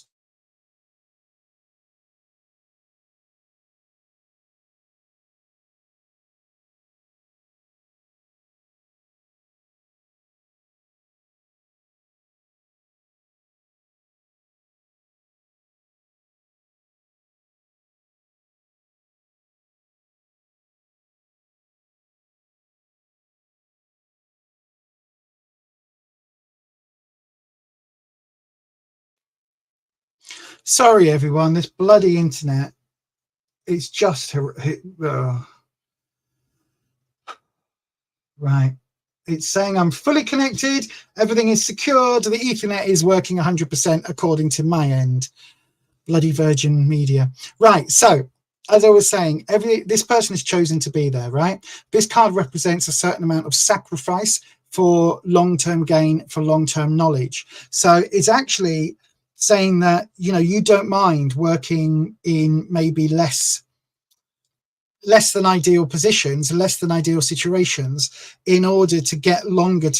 Sorry, everyone, this bloody internet. It's just right. It's saying I'm fully connected. Everything is secured. The Ethernet is working 100% according to my end. Bloody Virgin Media. Right. So, as I was saying, this person has chosen to be there, right? This card represents a certain amount of sacrifice for long-term gain, for long-term knowledge. So it's actually saying that, you know, you don't mind working in maybe less than ideal positions, less than ideal situations, in order to get longer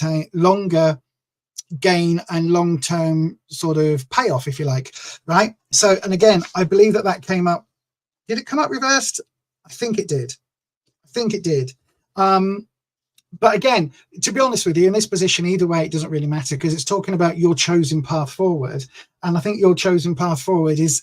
gain and long-term sort of payoff, if you like, right? So, and again, I believe that came up. Did it come up reversed? I think it did. But again, to be honest with you, in this position, either way, it doesn't really matter, because it's talking about your chosen path forward. And I think your chosen path forward is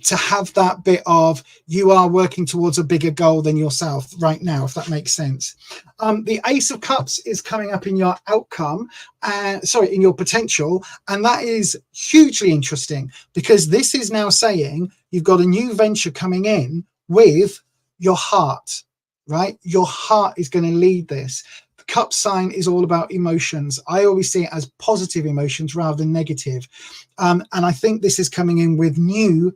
to have that bit of, you are working towards a bigger goal than yourself right now, if that makes sense. The Ace of Cups is coming up in your outcome, in your potential, and that is hugely interesting, because this is now saying you've got a new venture coming in with your heart, right? Your heart is going to lead this. The cup sign is all about emotions. I always see it as positive emotions rather than negative. And I think this is coming in with new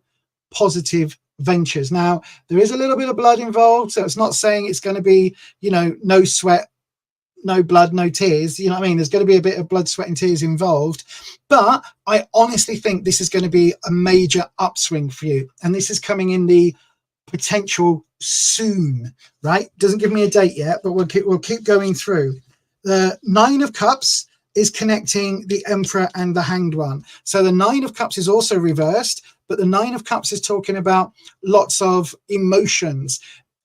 positive ventures. Now, there is a little bit of blood involved, so it's not saying it's going to be, you know, no sweat, no blood, no tears. You know what I mean? There's going to be a bit of blood, sweat and tears involved, but I honestly think this is going to be a major upswing for you, and this is coming in the potential soon, right? Doesn't give me a date yet, but we'll keep going through. The Nine of Cups is connecting the Emperor and the Hanged One. So the Nine of Cups is also reversed, but the Nine of Cups is talking about lots of emotions.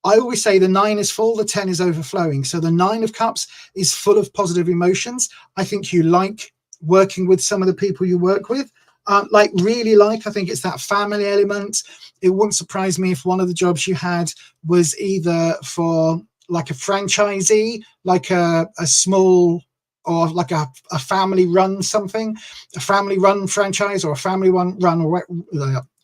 I always say the 9 is full, the 10 is overflowing. So the Nine of Cups is full of positive emotions. I think you like working with some of the people you work with. I think it's that family element. It wouldn't surprise me if one of the jobs you had was either for like a franchisee, like a small, or like a family run something, a family run franchise, or a family run,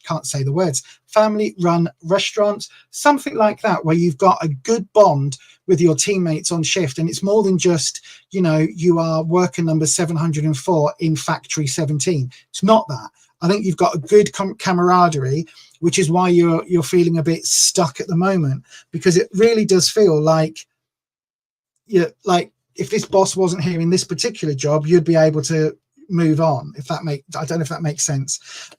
can't say the words, family run restaurants, something like that, where you've got a good bond with your teammates on shift. And it's more than just, you know, you are worker number 704 in factory 17. It's not that. I think you've got a good camaraderie, which is why you're feeling a bit stuck at the moment, because it really does feel like, if this boss wasn't here in this particular job, you'd be able to move on. I don't know if that makes sense.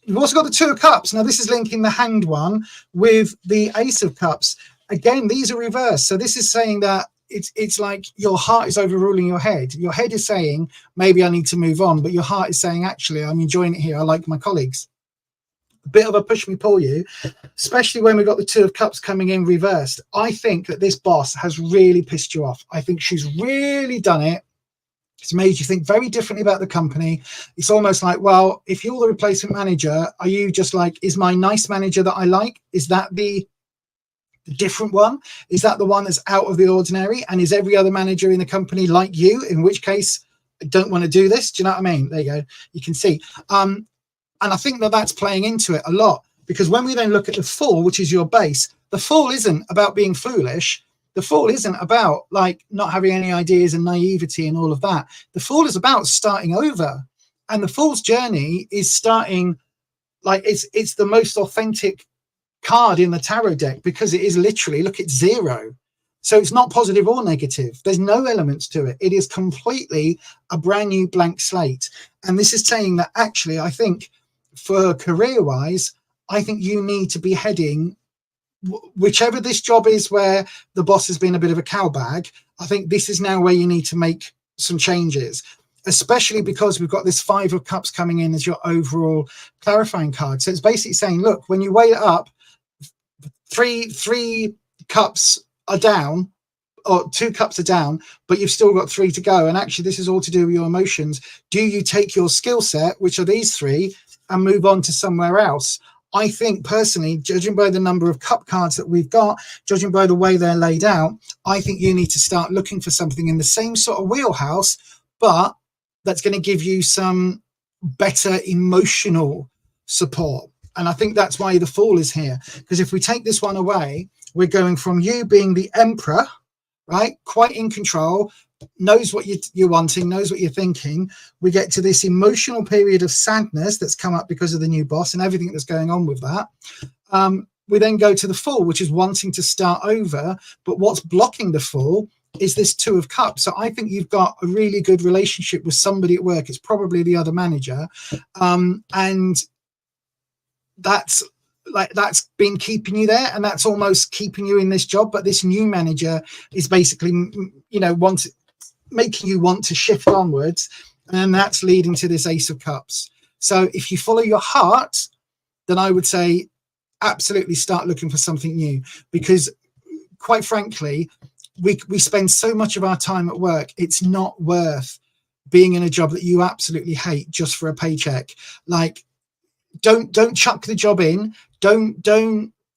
We've also got the Two of Cups. Now this is linking the Hanged One with the Ace of Cups. Again, these are reversed. So this is saying that it's like your heart is overruling your head. Your head is saying, maybe I need to move on, but your heart is saying, actually, I'm enjoying it here. I like my colleagues. A bit of a push me pull you, especially when we've got the Two of Cups coming in reversed. I think that this boss has really pissed you off. I think she's really done it. It's made you think very differently about the company. It's almost like, well, if you're the replacement manager, are you just like, is my nice manager that I like, is that the different one? Is that the one that's out of the ordinary? And is every other manager in the company like you? In which case, I don't want to do this. Do you know what I mean? There you go. You can see. And I think that that's playing into it a lot, because when we then look at the Fool, which is your base, the Fool isn't about being foolish. The Fool isn't about like not having any ideas and naivety and all of that. The Fool is about starting over, and the Fool's journey is starting like it's the most authentic card in the tarot deck, because it is literally, look, it's 0. So it's not positive or negative. There's no elements to it. It is completely a brand new blank slate. And this is saying that actually, I think for career-wise, I think you need to be heading, whichever this job is where the boss has been a bit of a cowbag, I think this is now where you need to make some changes, especially because we've got this 5 of Cups coming in as your overall clarifying card. So it's basically saying, look, when you weigh it up, three cups are down, or 2 cups are down, but you've still got 3 to go. And actually, this is all to do with your emotions. Do you take your skill set, which are these 3, and move on to somewhere else? I think personally, judging by the number of cup cards that we've got, judging by the way they're laid out, I think you need to start looking for something in the same sort of wheelhouse, but that's going to give you some better emotional support. And I think that's why the Fool is here. Because if we take this one away, we're going from you being the emperor, right? Quite in control, knows what you're wanting, knows what you're thinking. We get to this emotional period of sadness that's come up because of the new boss and everything that's going on with that. We then go to the Fool, which is wanting to start over. But what's blocking the Fool is this 2 of Cups. So I think you've got a really good relationship with somebody at work. It's probably the other manager. And that's been keeping you there, and that's almost keeping you in this job. But this new manager is basically, making you want to shift onwards, and that's leading to this Ace of Cups. So if you follow your heart, then I would say absolutely start looking for something new, because quite frankly, we spend so much of our time at work. It's not worth being in a job that you absolutely hate just for a paycheck. Like, don't chuck the job in. Don't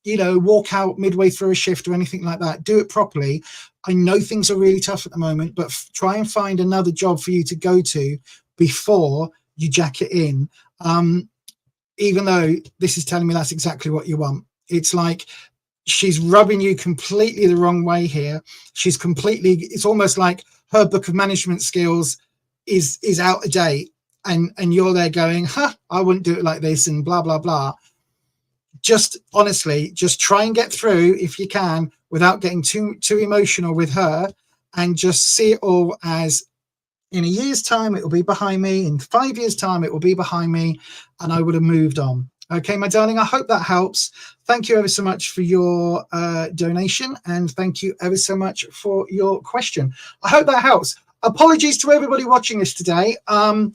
walk out midway through a shift or anything like that. Do it properly. I know things are really tough at the moment, but try and find another job for you to go to before you jack it in. Even though this is telling me that's exactly what you want. It's like she's rubbing you completely the wrong way here. It's almost like her book of management skills is out of date. And you're there going, I wouldn't do it like this and blah, blah, blah. Just honestly, just try and get through if you can without getting too emotional with her, and just see it all as, in a year's time, it will be behind me. In 5 years' time, it will be behind me, and I would have moved on. Okay, my darling, I hope that helps. Thank you ever so much for your donation, and thank you ever so much for your question. I hope that helps. Apologies to everybody watching this today. I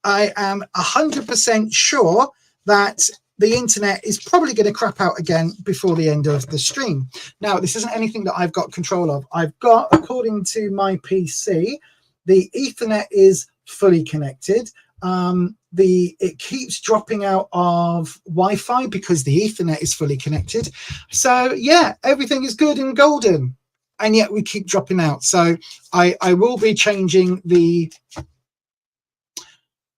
am 100% sure that the internet is probably going to crap out again before the end of the stream. Now, this isn't anything that I've got control of. I've got, according to my PC, the Ethernet is fully connected. It keeps dropping out of Wi-Fi because the Ethernet is fully connected. So yeah, everything is good and golden, and yet we keep dropping out. So I will be changing the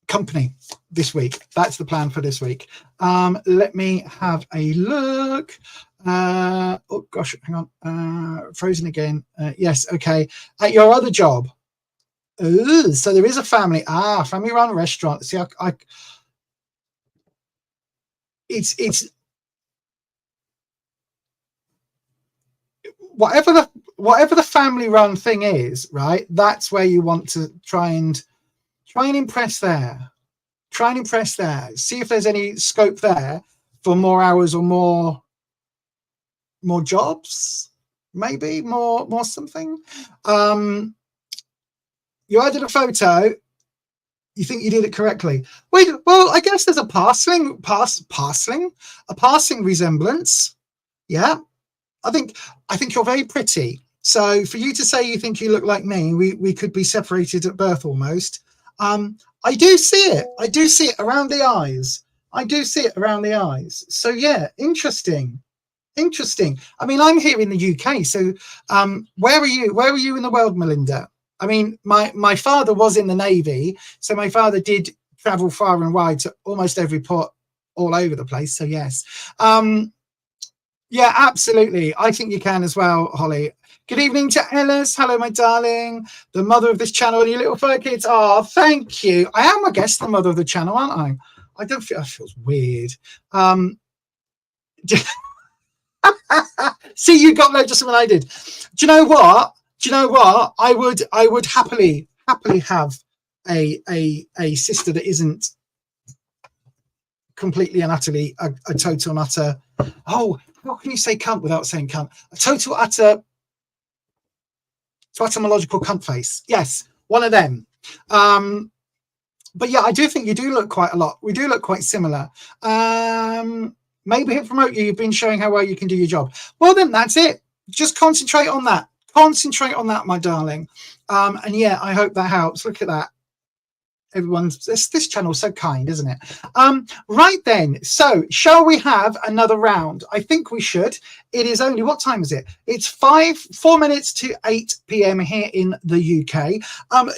company this week. That's the plan for this week. Let me have a look. Oh gosh, hang on. Frozen again. Yes, okay. At your other job. Ooh, so there is a family run restaurant. See, it's whatever the family run thing is, right? That's where you want to try and impress there. Try and impress there. See if there's any scope there for more hours or more jobs, maybe more something. You added a photo. You think you did it correctly. Wait, well, I guess there's a passing resemblance. Yeah, I think you're very pretty. So for you to say you think you look like me, we could be separated at birth almost. I do see it. I do see it around the eyes. So yeah, interesting. I mean, I'm here in the UK. So where are you? Where are you in the world, Melinda? I mean, my father was in the Navy, so my father did travel far and wide to almost every port all over the place. So yes, yeah, absolutely. I think you can as well, Holly. Good evening to Ellis. Hello, my darling. The mother of this channel and your little fur kids. Oh, thank you. I am, I guess, the mother of the channel, aren't I? I don't feel, that feels weird. See, you got there just when I did. Do you know what? I would happily have a sister that isn't completely and utterly a total and utter. Oh, how can you say cunt without saying cunt? A total utter etymological cunt face. Yes, one of them. But yeah, I do think you do look quite a lot. We do look quite similar. Maybe hit promote you. You've been showing how well you can do your job. Well, then that's it. Just concentrate on that. Concentrate on that, my darling. And yeah, I hope that helps. Look at that. Everyone's this channel's so kind, isn't it? Right then, so shall we have another round? I think we should. It is only, what time is it? It's 4 minutes to 8 p.m. here in the UK.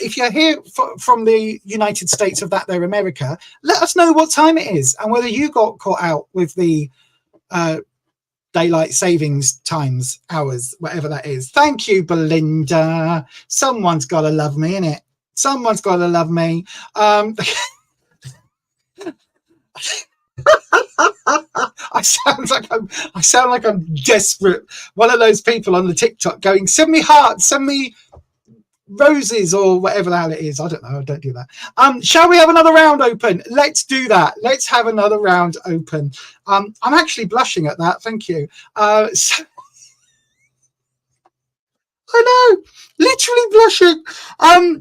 If you're here from the United States of that there America, let us know what time it is and whether you got caught out with the daylight savings times, hours, whatever that is. Thank you, Belinda. Someone's got to love me, innit? Someone's got to love me. I sound like I'm desperate. One of those people on the TikTok going, send me hearts, send me roses, or whatever the hell it is. I don't know. I don't do that. Shall we have another round open? Let's do that. Let's have another round open. I'm actually blushing at that. Thank you. So I know, literally blushing.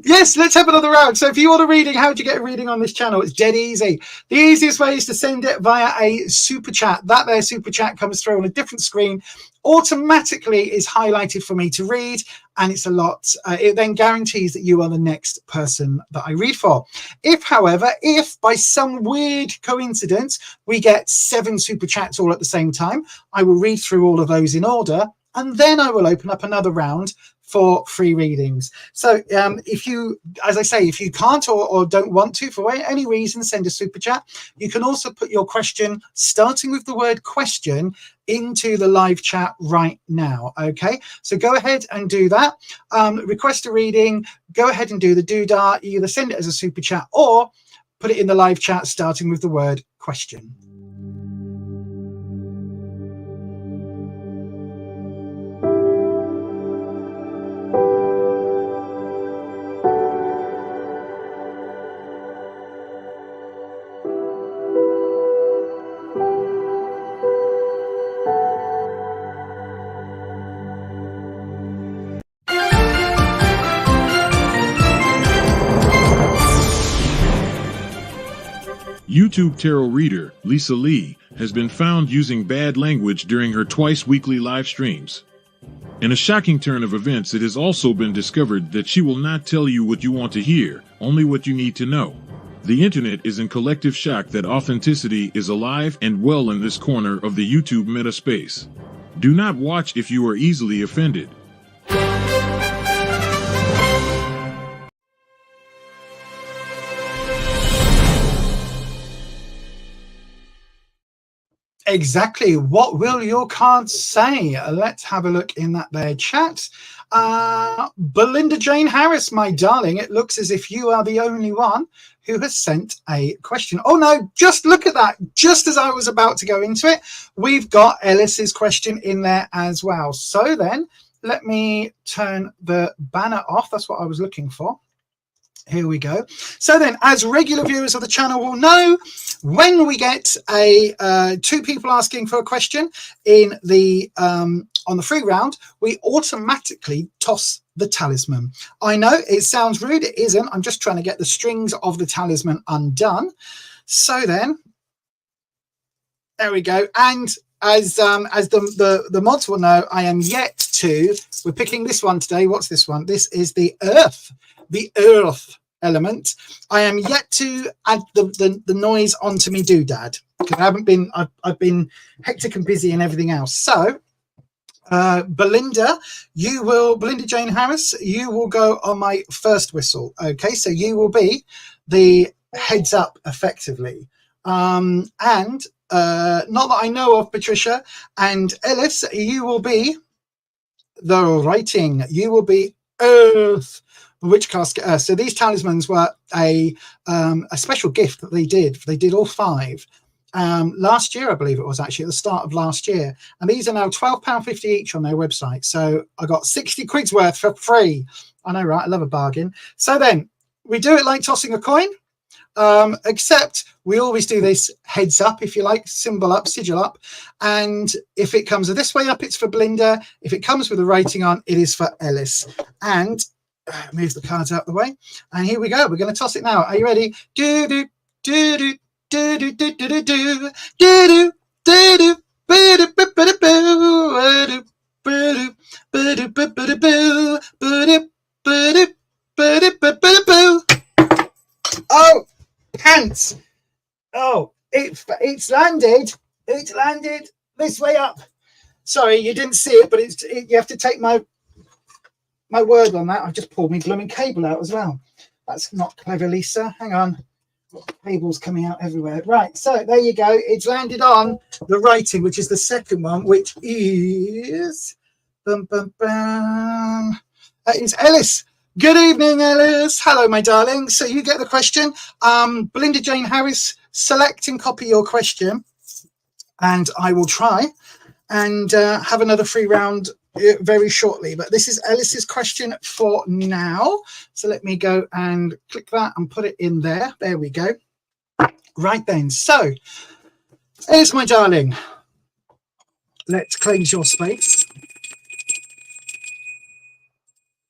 Yes, let's have another round. So if you want a reading, how do you get a reading on this channel? It's dead easy. The easiest way is to send it via a super chat. That there super chat comes through on a different screen, automatically is highlighted for me to read, and it's a lot. It then guarantees that you are the next person that I read for. If, however, if by some weird coincidence we get 7 super chats all at the same time, I will read through all of those in order, and then I will open up another round for free readings. So if you, as I say, if you can't or don't want to, for any reason, send a super chat. You can also put your question, starting with the word question, into the live chat right now. Okay, so go ahead and do that. Request a reading, go ahead and do the doodah. You either send it as a super chat or put it in the live chat, starting with the word question. YouTube tarot reader Lisa Lee has been found using bad language during her twice-weekly live streams. In a shocking turn of events, it has also been discovered that she will not tell you what you want to hear, only what you need to know. The internet is in collective shock that authenticity is alive and well in this corner of the YouTube meta space. Do not watch if you are easily offended. Exactly. What will your cards say? Let's have a look in that there chat. Belinda Jane Harris, my darling, it looks as if you are the only one who has sent a question. Oh no, just look at that. Just as I was about to go into it, we've got Ellis's question in there as well. So then let me turn the banner off. That's what I was looking for. Here we go. So then, as regular viewers of the channel will know, when we get a 2 people asking for a question in the on the free round, we automatically toss the talisman. I know it sounds rude, it isn't. I'm just trying to get the strings of the talisman undone. So then, there we go. And as the mods will know, I am yet to. We're picking this one today. What's this one? This is the Earth. The Earth element. I am yet to add the noise onto me doodad because I haven't been. I've been hectic and busy and everything else. So, Belinda Jane Harris, you will go on my first whistle. Okay, so you will be the heads up effectively. And not that I know of, Patricia and Ellis, you will be the writing. You will be Earth. Witch Casket Earth. So these talismans were a special gift that they did. They did all 5 last year, I believe it was actually at the start of last year. And these are now £12.50 each on their website. So I got 60 quid's worth for free. I know, right? I love a bargain. So then we do it like tossing a coin, except we always do this heads up, if you like, symbol up, sigil up. And if it comes this way up, it's for Belinda. If it comes with a rating on, it is for Ellis. And move the cards out of the way. And here we go. We're going to toss it now. Are you ready? Do, do, do, do. Do do do do do do do do do. Oh, pants! Oh, it's landed. It's landed this way up. Sorry, you didn't see it, but you have to take my word on that. I just pulled my blooming cable out as well. That's not clever, Lisa. Hang on. Cables coming out everywhere. Right, so there you go. It's landed on the writing, which is the second one, which is that is Ellis. Good evening, Ellis. Hello, my darling. So you get the question. Belinda Jane Harris, select and copy your question, and I will try and have another free round very shortly. But this is Ellis's question for now. So let me go and click that and put it in there. There we go. Right then. So Ellis, my darling, let's cleanse your space.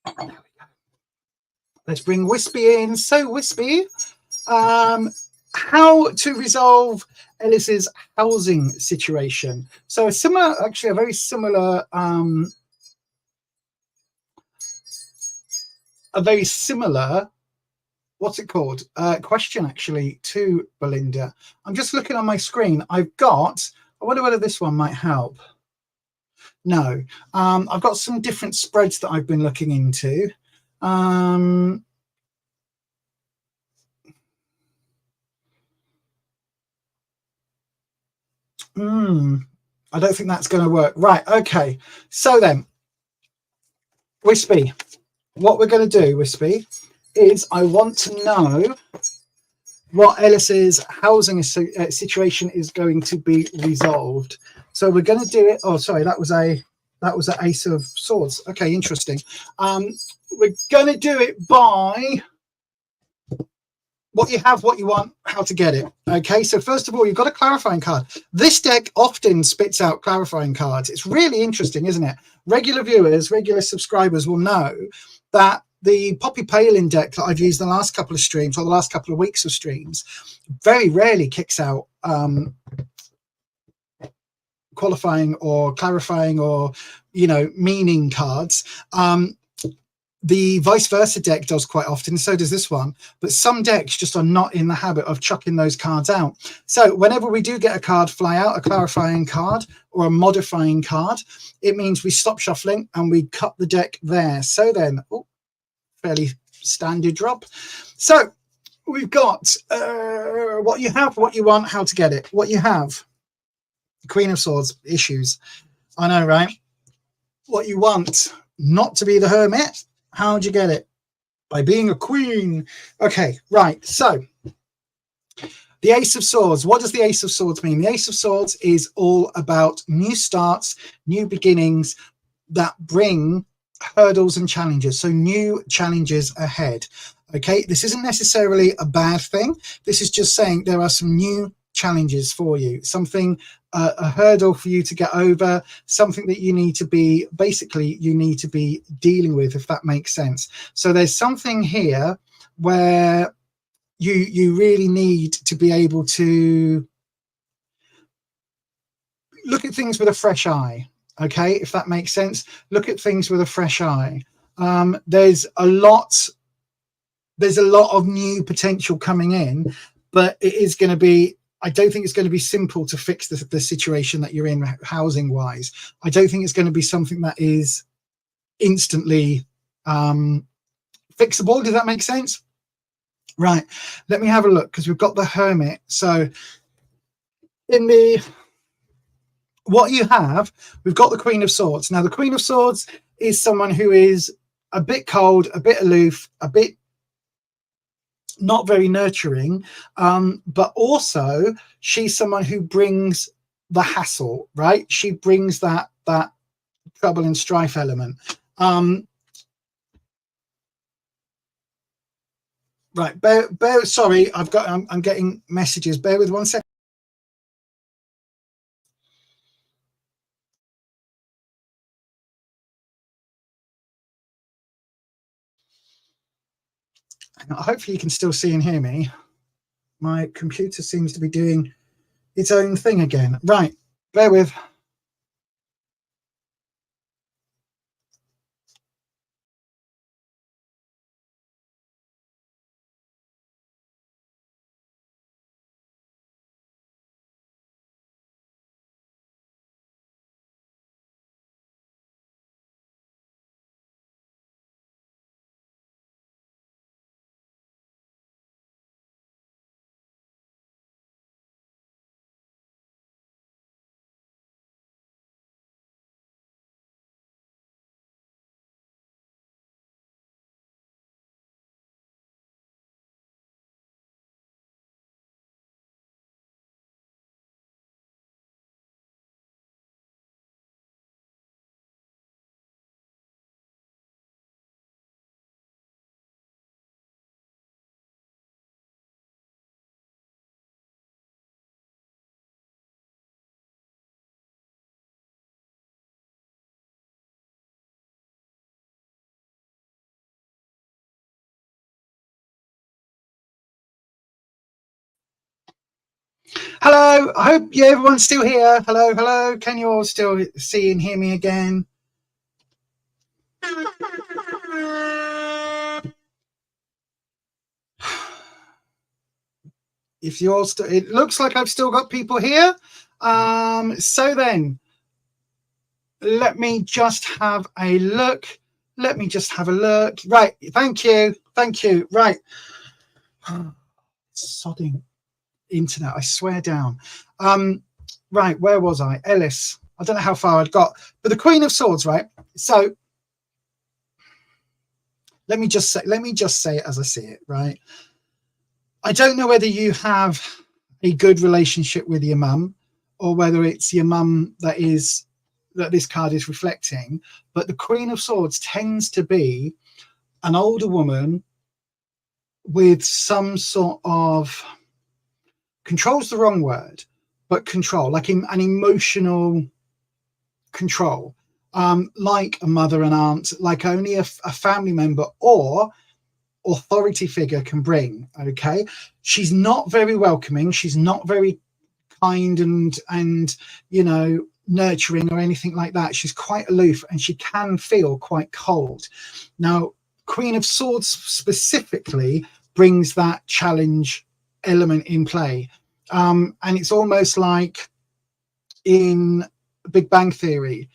There we go. Let's bring Wispy in. So Wispy, how to resolve Ellis's housing situation. So a similar, actually a very similar what's it called, question actually to Belinda. I'm just looking on my screen. I wonder whether this one might help. No, I've got some different spreads that I've been looking into. I don't think that's going to work. Right, okay. So then, Wispy, what we're going to do, Wispy, is I want to know what Ellis's housing situation is going to be resolved. So we're going to do it. Oh, sorry, that was an Ace of Swords. Okay, interesting. We're going to do it by what you have, what you want, how to get it. Okay, so first of all, you've got a clarifying card. This deck often spits out clarifying cards. It's really interesting, isn't it? Regular viewers, regular subscribers will know that the Poppy Palin deck that I've used the last couple of streams, or the last couple of weeks of streams, very rarely kicks out qualifying or clarifying or, you know, meaning cards. The vice versa deck does quite often, so does this one, but some decks just are not in the habit of chucking those cards out. So whenever we do get a card fly out, a clarifying card or a modifying card, it means we stop shuffling and we cut the deck there. So then, fairly standard drop. So we've got what you have, what you want, how to get it. What you have, Queen of Swords, issues. I know, right? What you want, not to be the Hermit. How would you get it? By being a queen. Okay, right. So the Ace of Swords. What does the Ace of Swords mean? The Ace of Swords is all about new starts, new beginnings that bring hurdles and challenges. So new challenges ahead. Okay, this isn't necessarily a bad thing. This is just saying there are some new challenges for you, something, a hurdle for you to get over, something that you need to be, basically you need to be dealing with, if that makes sense. So there's something here where you really need to be able to look at things with a fresh eye. Okay, if that makes sense, look at things with a fresh eye. There's a lot of new potential coming in, but it is going to be, I don't think it's going to be simple to fix the situation that you're in housing wise. I don't think it's going to be something that is instantly fixable. Does that make sense? Right, let me have a look, because we've got the Hermit. So in the what you have, we've got the Queen of Swords. Now the Queen of Swords is someone who is a bit cold, a bit aloof, a bit not very nurturing, but also she's someone who brings the hassle, right? She brings that trouble and strife element. Right, sorry, I'm getting messages. Bear with 1 second. Hopefully you can still see and hear me. My computer seems to be doing its own thing again. Right, bear with. Hello, I hope everyone's still here. Hello. Can you all still see and hear me again? If you're still, it looks like I've still got people here. So then, let me just have a look. Right, thank you. Right. Sodding internet, I swear down. Right, where was I? Ellis. I don't know how far I'd got, but the Queen of Swords, right? So let me just say it as I see it, right? I don't know whether you have a good relationship with your mum, or whether it's your mum that this card is reflecting, but the Queen of Swords tends to be an older woman with some sort of, control's the wrong word, but control, like an emotional control, like a mother and aunt, like only a family member or authority figure can bring. Okay, she's not very welcoming, she's not very kind and nurturing or anything like that. She's quite aloof and she can feel quite cold. Now, Queen of Swords specifically brings that challenge element in play, and it's almost like in Big Bang Theory,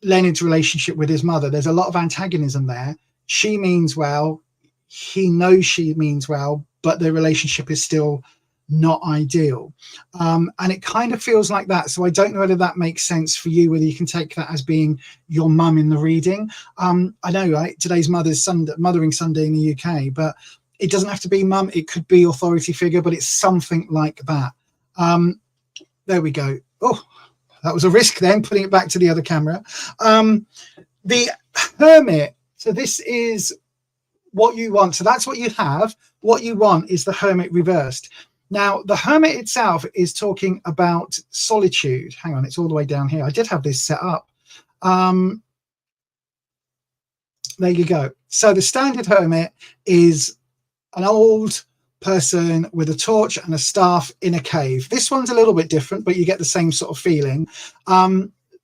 Leonard's relationship with his mother. There's a lot of antagonism there. She means well, he knows she means well, but the relationship is still not ideal, and it kind of feels like that. So I don't know whether that makes sense for you, whether you can take that as being your mum in the reading. I know, right, today's Mothering Sunday in the UK, but it doesn't have to be mum, it could be authority figure, but it's something like that. There we go. Oh, that was a risk then, putting it back to the other camera. The Hermit, so this is what you want, so that's what you have. What you want is the Hermit reversed. Now, the Hermit itself is talking about solitude. Hang on, it's all the way down here. I did have this set up. There you go. So the standard Hermit is an old person with a torch and a staff in a cave. This one's a little bit different, but you get the same sort of feeling.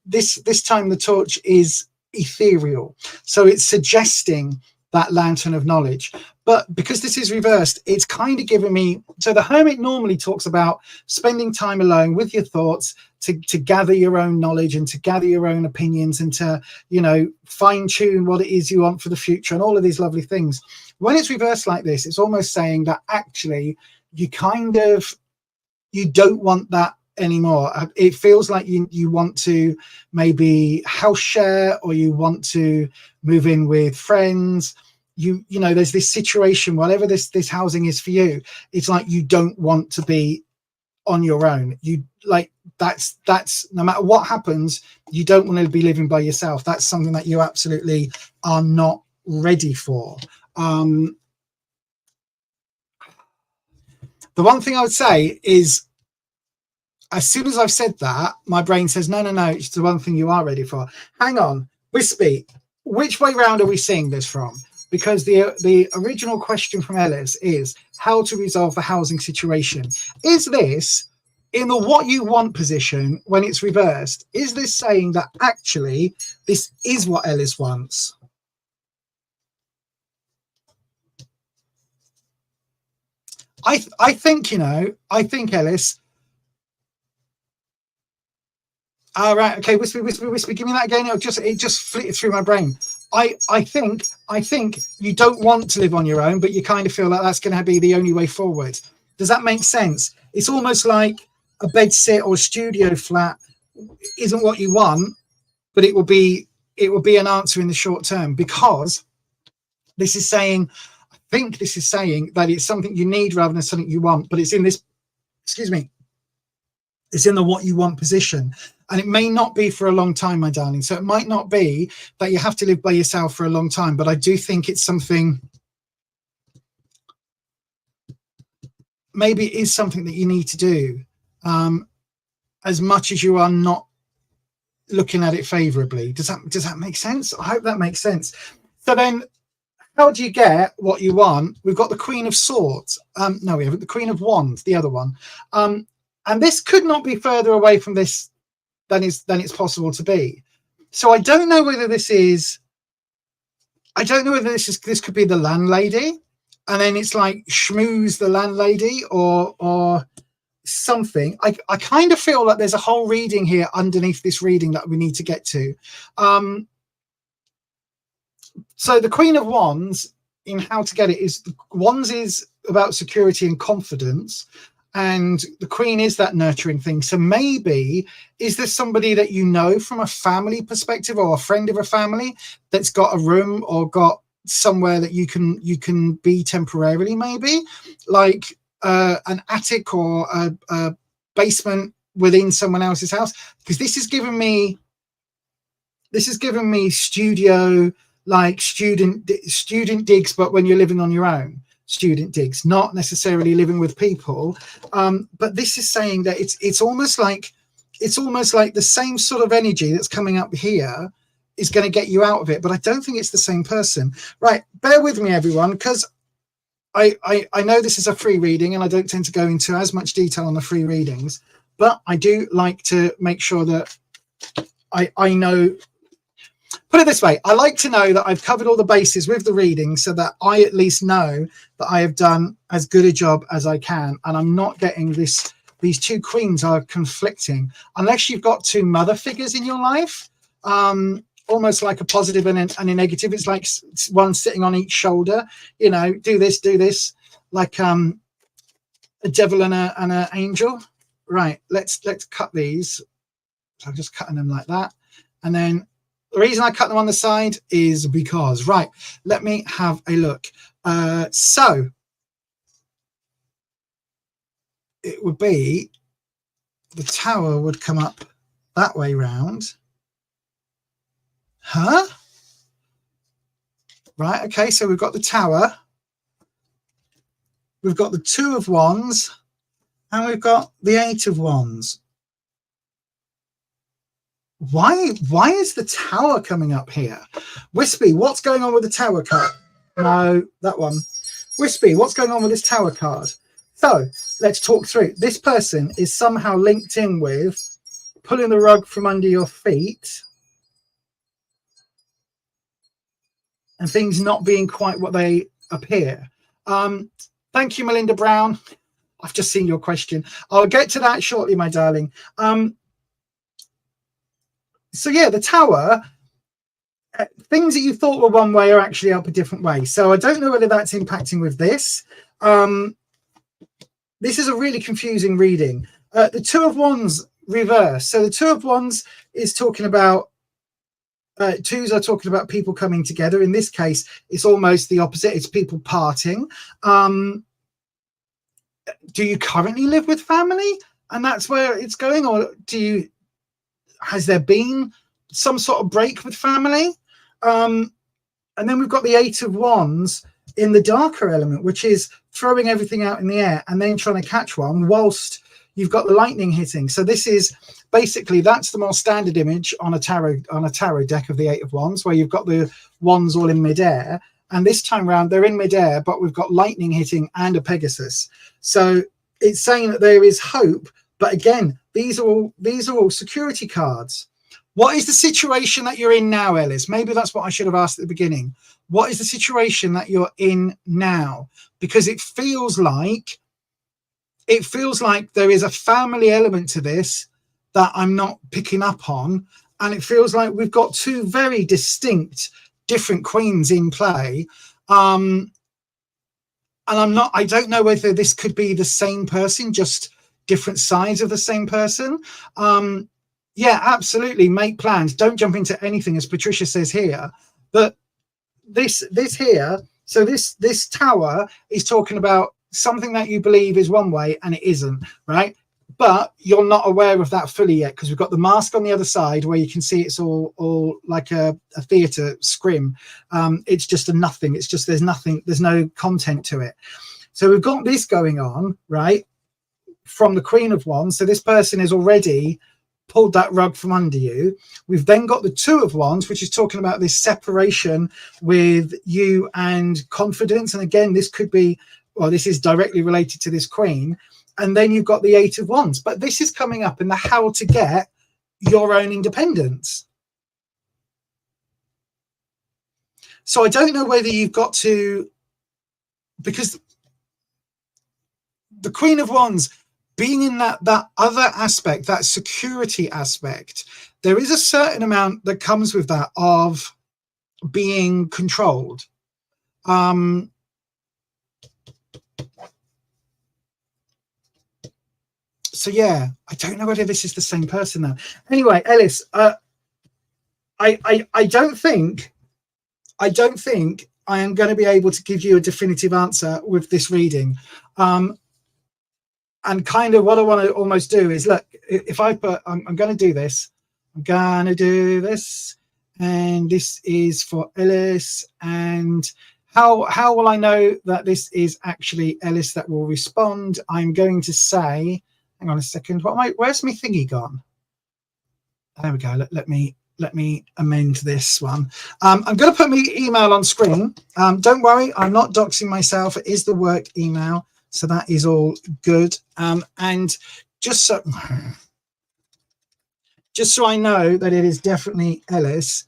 This time the torch is ethereal, so it's suggesting that lantern of knowledge. But because this is reversed, it's kind of giving me, so the Hermit normally talks about spending time alone with your thoughts to gather your own knowledge and to gather your own opinions and to, fine tune what it is you want for the future and all of these lovely things. When it's reversed like this, it's almost saying that actually you don't want that anymore. It feels like you want to maybe house share, or you want to move in with friends. you know, there's this situation, whatever this housing is for you, it's like you don't want to be on your own. You like that's no matter what happens, you don't want to be living by yourself. That's something that you absolutely are not ready for. The one thing I would say is, as soon as I've said that, my brain says, no, it's the one thing you are ready for. Hang on, Wispy, which way round are we seeing this from? Because the original question from Ellis is how to resolve the housing situation. Is this in the what you want position when it's reversed? Is this saying that actually this is what Ellis wants? I think, you know, I think Ellis. All right, okay, whisper, give me that again. It just flitted through my brain. I think you don't want to live on your own, but you kind of feel like that's going to be the only way forward. Does that make sense? It's almost like a bed sit or a studio flat isn't what you want, but it will be an answer in the short term, because this is saying, I think this is saying that it's something you need rather than something you want, but it's in this, excuse me, it's in the what you want position. And it may not be for a long time, my darling. So it might not be that you have to live by yourself for a long time, but I do think it's something, maybe it is something that you need to do, as much as you are not looking at it favorably. Does that make sense? I hope that makes sense. So then how do you get what you want? We've got the Queen of Swords. No, we haven't. The Queen of Wands, the other one. And this could not be further away from this than it's possible to be. So I don't know whether this is, this could be the landlady, and then it's like schmooze the landlady or something. I kind of feel like there's a whole reading here underneath this reading that we need to get to. So the Queen of Wands, in how to get it, is Wands is about security and confidence, and the Queen is that nurturing thing. So maybe, is there somebody that you know from a family perspective, or a friend of a family that's got a room or got somewhere that you can be temporarily, maybe like an attic or a basement within someone else's house? Because this is giving me studio, like student digs, but when you're living on your own. Student digs, not necessarily living with people, but this is saying that it's almost like the same sort of energy that's coming up here is going to get you out of it, but I don't think it's the same person. Right, bear with me, everyone, because I know this is a free reading and I don't tend to go into as much detail on the free readings, but I do like to make sure that I know. Put it this way, I like to know that I've covered all the bases with the reading, so that I at least know that I have done as good a job as I can, and I'm not getting this. These two queens are conflicting, unless you've got two mother figures in your life, almost like a positive and a negative. It's like one sitting on each shoulder, you know, do this, like a devil and an angel. Right, let's cut these. So I'm just cutting them like that, and then the reason I cut them on the side is because, right, let me have a look. So it would be, the Tower would come up that way round. Huh? Right, okay, so we've got the Tower. We've got the Two of Wands. And we've got the Eight of Wands. Why is the Tower coming up here? Wispy, what's going on with the Tower card? No, that one. Wispy, what's going on with this Tower card? So let's talk through. This person is somehow linked in with pulling the rug from under your feet and things not being quite what they appear. Thank you, Melinda Brown. I've just seen your question. I'll get to that shortly, my darling. So yeah, the Tower, things that you thought were one way are actually up a different way. So I don't know whether that's impacting with this. This is a really confusing reading. The Two of Wands reverse. So the Two of Wands is talking about twos are talking about people coming together. In this case, it's almost the opposite. It's people parting. Do you currently live with family? And that's where it's going? Or has there been some sort of break with family? And then we've got the Eight of Wands in the darker element, which is throwing everything out in the air and then trying to catch one whilst you've got the lightning hitting. So this is basically, that's the more standard image on a tarot deck of the Eight of Wands, where you've got the wands all in midair. And this time around, they're in midair, but we've got lightning hitting and a Pegasus. So it's saying that there is hope. But again, these are all security cards. What is the situation that you're in now, Ellis? Maybe that's what I should have asked at the beginning. What is the situation that you're in now? Because it feels like there is a family element to this that I'm not picking up on. And it feels like we've got two very distinct, different queens in play. And I don't know whether this could be the same person, just different sides of the same person. Yeah, absolutely. Make plans. Don't jump into anything, as Patricia says here. But this here, so this tower is talking about something that you believe is one way and it isn't, right? But you're not aware of that fully yet, because we've got the mask on the other side where you can see it's all like a theatre scrim. It's just a nothing. It's just there's nothing. There's no content to it. So we've got this going on, right, from the Queen of Wands. So this person is already pulled that rug from under you. We've then got the Two of Wands, which is talking about this separation with you and confidence. And again, this could be, well, this is directly related to this Queen. And then you've got the Eight of Wands. But this is coming up in the how to get your own independence. So I don't know whether you've got to, because the Queen of Wands, being in that other aspect, that security aspect, there is a certain amount that comes with that of being controlled. So yeah, I don't know whether this is the same person now. Anyway, Ellis, I don't think I am going to be able to give you a definitive answer with this reading. And kind of what I want to almost do is, look, if I put, I'm going to do this. I'm going to do this. And this is for Ellis. And how will I know that this is actually Ellis that will respond? I'm going to say, hang on a second. Where's my thingy gone? There we go. Let me amend this one. I'm going to put my email on screen. Don't worry, I'm not doxing myself. It is the work email. So that is all good. And just so I know that it is definitely Ellis,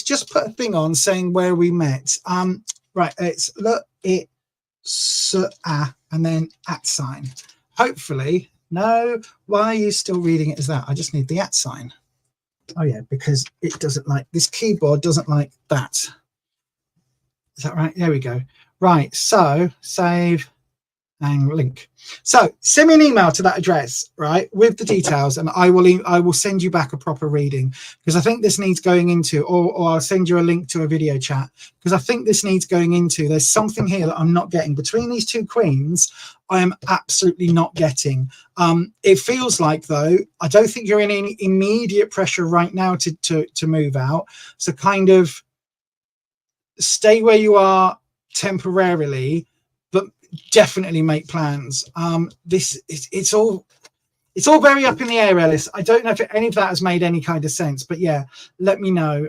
just put a thing on saying where we met. Right, it's look, it, and then @ sign. Hopefully, no, why are you still reading it as that? I just need the @ sign. Oh yeah, because it doesn't like, this keyboard doesn't like that. Is that right? There we go. Right, so save and link. So send me an email to that address, right, with the details, and I will send you back a proper reading, because I think this needs going into, or I'll send you a link to a video chat, because I think this needs going into. There's something here that I'm not getting between these two queens. I am absolutely not getting. It feels like, though, I don't think you're in any immediate pressure right now to move out. So kind of stay where you are temporarily, but definitely make plans. It's all very up in the air, Ellis. I don't know if any of that has made any kind of sense, but yeah, let me know.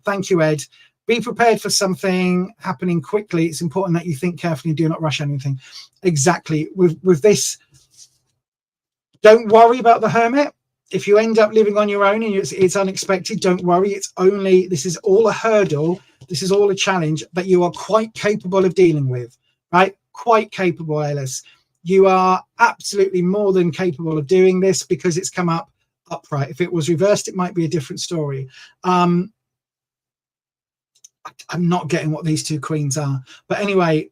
Thank you, Ed. Be prepared for something happening quickly. It's important that you think carefully and do not rush anything. Exactly. With this, don't worry about the Hermit. If you end up living on your own and it's unexpected, don't worry. This is all a hurdle. This is all a challenge that you are quite capable of dealing with, right? Quite capable, Ellis. You are absolutely more than capable of doing this, because it's come up upright. If it was reversed, it might be a different story. I'm not getting what these two queens are. But anyway,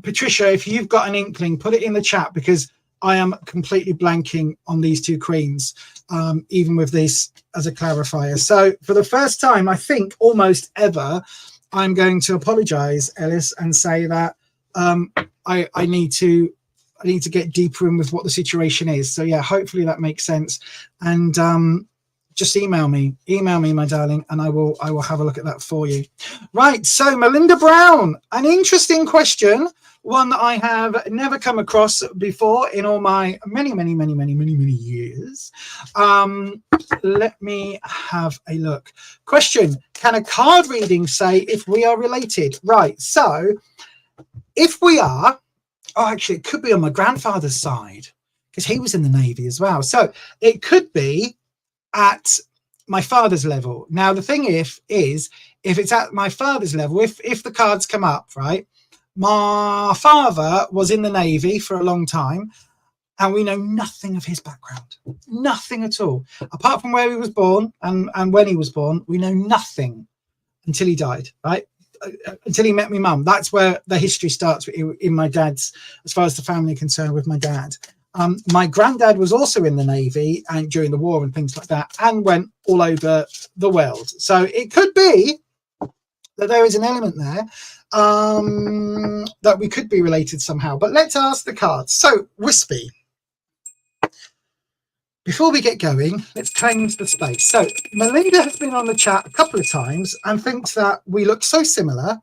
Patricia, if you've got an inkling, put it in the chat, because I am completely blanking on these two queens, even with this as a clarifier. So for the first time, I think almost ever, I'm going to apologize, Ellis, and say that I need to get deeper in with what the situation is. So yeah, hopefully that makes sense. And just email me, my darling, and I will have a look at that for you. Right. So Melinda Brown, an interesting question, one that I have never come across before in all my many years. Let me have a look. Question: can a card reading say if we are related? Right. So if we are, oh, actually, it could be on my grandfather's side because he was in the Navy as well. So it could be at my father's level. Now, the thing is, if it's at my father's level, if the cards come up, right, my father was in the Navy for a long time, and we know nothing of his background, nothing at all, apart from where he was born and when he was born. We know nothing until he died, right? Until he met my mum. That's where the history starts in my dad's, as far as the family are concerned, with my dad. My granddad was also in the Navy and during the war and things like that, and went all over the world. So it could be that there is an element there that we could be related somehow. But let's ask the cards. So Wispy, before we get going, let's cleanse the space. So Melinda has been on the chat a couple of times and thinks that we look so similar.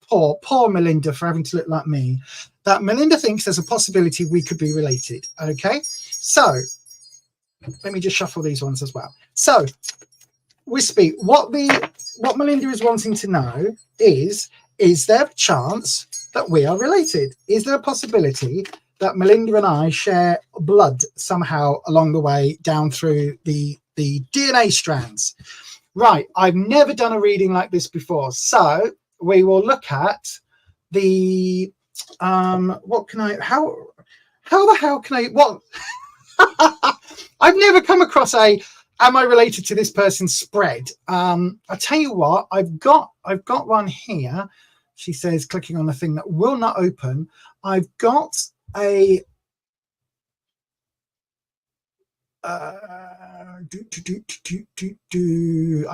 Poor Melinda for having to look like me. That Melinda thinks there's a possibility we could be related. Okay, so let me just shuffle these ones as well. So Wispy, what Melinda is wanting to know is there a chance that we are related? Is there a possibility that Melinda and I share blood somehow along the way down through the DNA strands? Right, I've never done a reading like this before, so we will look at the what the hell can I what I've never come across a am I related to this person spread. I tell you what, I've got one here. She says, clicking on the thing that will not open. I've got a I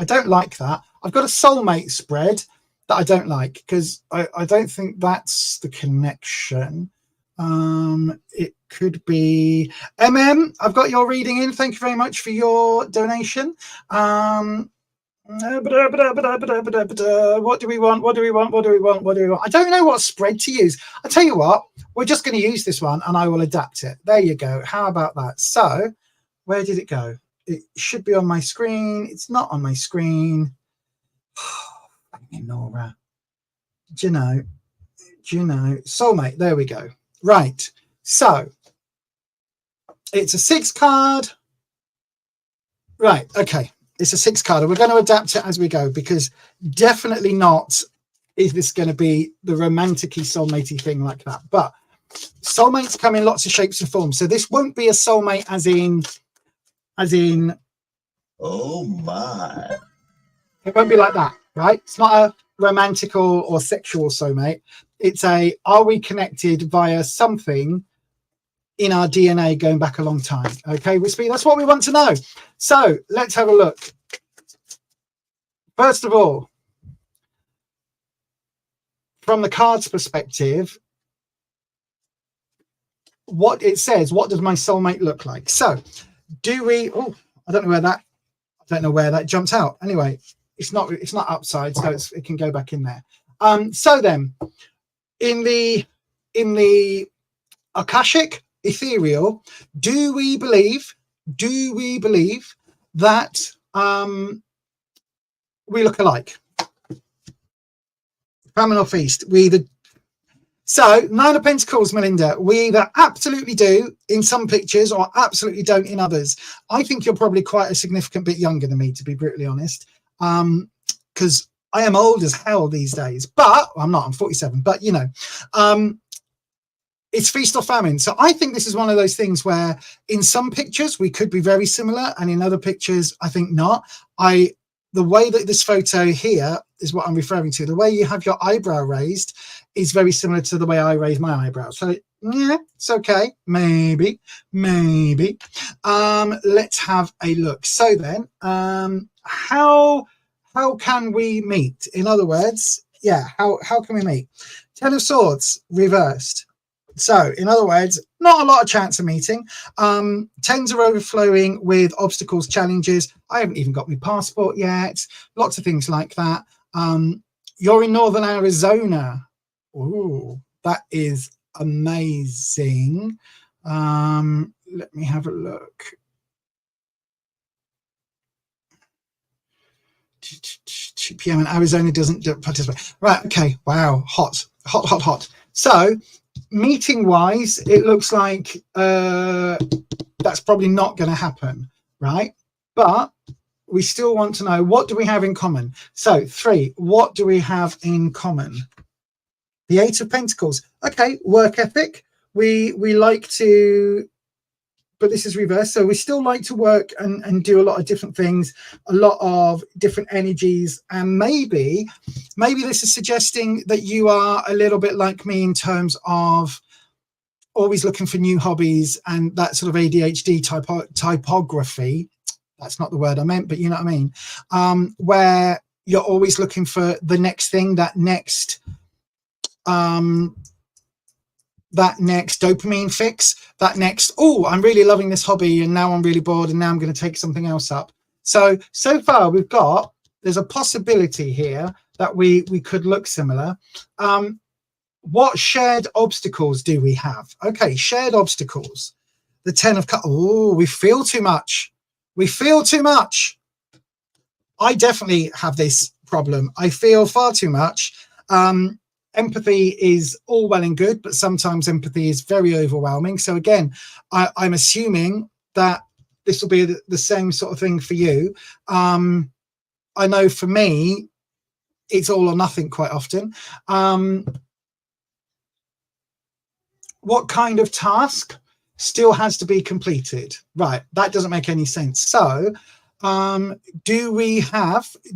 don't like that. I've got a soulmate spread that I don't like because I don't think that's the connection. It could be I've got your reading in. Thank you very much for your donation. What do we want? I don't know what spread to use. I tell you what, we're just going to use this one and I will adapt it. There you go. How about that? So where did it go? It should be on my screen. It's not on my screen. Nora, do you know, soulmate, there we go. Right, so it's a 6 card. Right, okay, it's a 6 card, and we're going to adapt it as we go, because definitely not is this going to be the romantic-y soulmate-y thing like that. But soulmates come in lots of shapes and forms, so this won't be a soulmate as in oh my, it won't be like that. Right, it's not a romantic or sexual soulmate. It's a, are we connected via something in our DNA going back a long time? Okay, Wispy, that's what we want to know. So let's have a look. First of all, from the cards perspective, what it says, what does my soulmate look like? So do we, oh, I don't know where that jumped out. Anyway, it's not upside, so it can go back in there. So then, in the Akashic ethereal, do we believe that we look alike? Famine or feast? So 9 of Pentacles, Melinda, we either absolutely do in some pictures or absolutely don't in others. I think you're probably quite a significant bit younger than me, to be brutally honest. Because I am old as hell these days, but I'm not, I'm 47, but you know, it's feast or famine. So I think this is one of those things where in some pictures we could be very similar, and in other pictures I think not. I the way that this photo here is what I'm referring to. The way you have your eyebrow raised is very similar to the way I raise my eyebrow. So yeah, it's okay. Maybe. Let's have a look. So then, how can we meet? In other words, yeah, how can we meet? 10 of Swords reversed. So in other words, not a lot of chance of meeting. Tens are overflowing with obstacles, challenges. I haven't even got my passport yet. Lots of things like that. You're in northern Arizona. Ooh, that is amazing. Let me have a look. 2 p.m. in Arizona doesn't participate. Right, okay. Wow, hot. So meeting wise, it looks like that's probably not going to happen, right? But we still want to know, what do we have in common? So 3, what do we have in common? The 8 of Pentacles. Okay, work ethic. We like to, but this is reversed. So we still like to work and do a lot of different things, a lot of different energies. And maybe this is suggesting that you are a little bit like me in terms of always looking for new hobbies and that sort of ADHD typography. That's not the word I meant, but you know what I mean. Where you're always looking for the next thing, that next dopamine fix, that next, oh, I'm really loving this hobby and now I'm really bored and now I'm going to take something else up. So far we've got, there's a possibility here that we could look similar. What shared obstacles do we have? Okay, shared obstacles. The 10 of Cups. Oh, we feel too much. I definitely have this problem. I feel far too much. Empathy is all well and good, but sometimes empathy is very overwhelming. So again, I'm assuming that this will be the same sort of thing for you. I know for me, it's all or nothing quite often. What kind of task still has to be completed? Right, that doesn't make any sense. So do we have a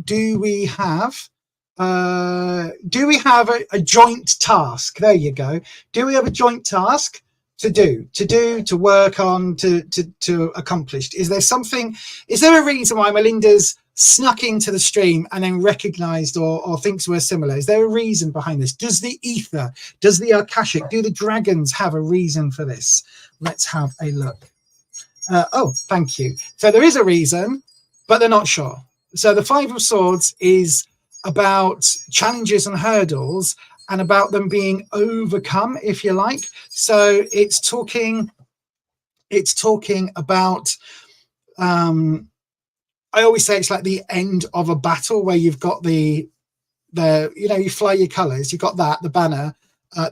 joint task? There you go. Do we have a joint task to work on, to accomplish? Is there a reason why Melinda's snuck into the stream and then recognized or thinks we're similar? Is there a reason behind this? Does the ether, does the Akashic, do the dragons have a reason for this? Let's have a look. Oh, thank you. So there is a reason, but they're not sure. So the 5 of Swords is about challenges and hurdles and about them being overcome, if you like. So it's talking about, I always say it's like the end of a battle where you've got the you fly your colors, you've got that, the banner,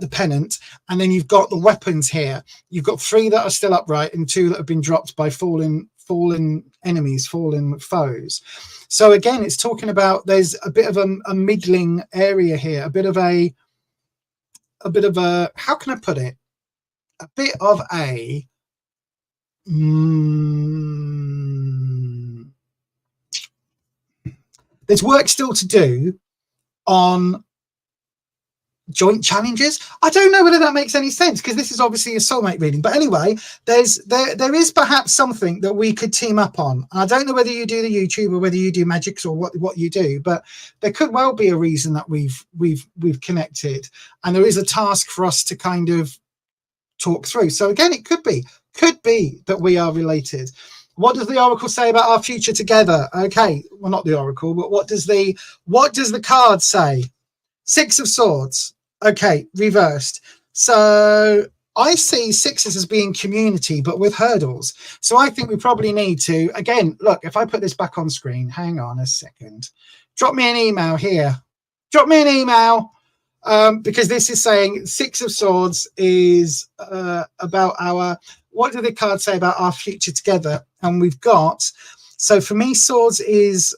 the pennant, and then you've got the weapons here. You've got 3 that are still upright and 2 that have been dropped by fallen enemies, fallen foes. So again, it's talking about there's a bit of a middling area here, a bit of a how can I put it? A bit of a there's work still to do on joint challenges. I don't know whether that makes any sense because this is obviously a soulmate reading, but anyway, there is perhaps something that we could team up on. I don't know whether you do the YouTube or whether you do magics or what you do, but there could well be a reason that we've connected, and there is a task for us to kind of talk through. So again, it could be that we are related. What does the oracle say about our future together? Okay, well, not the oracle, but what does the card say? 6 of Swords. Okay, reversed. So I see 6s as being community, but with hurdles. So I think we probably need to, again, look, if I put this back on screen, hang on a second. Drop me an email here. Drop me an email. Because this is saying 6 of Swords is about our, what do the cards say about our future together? And we've got, so for me, Swords is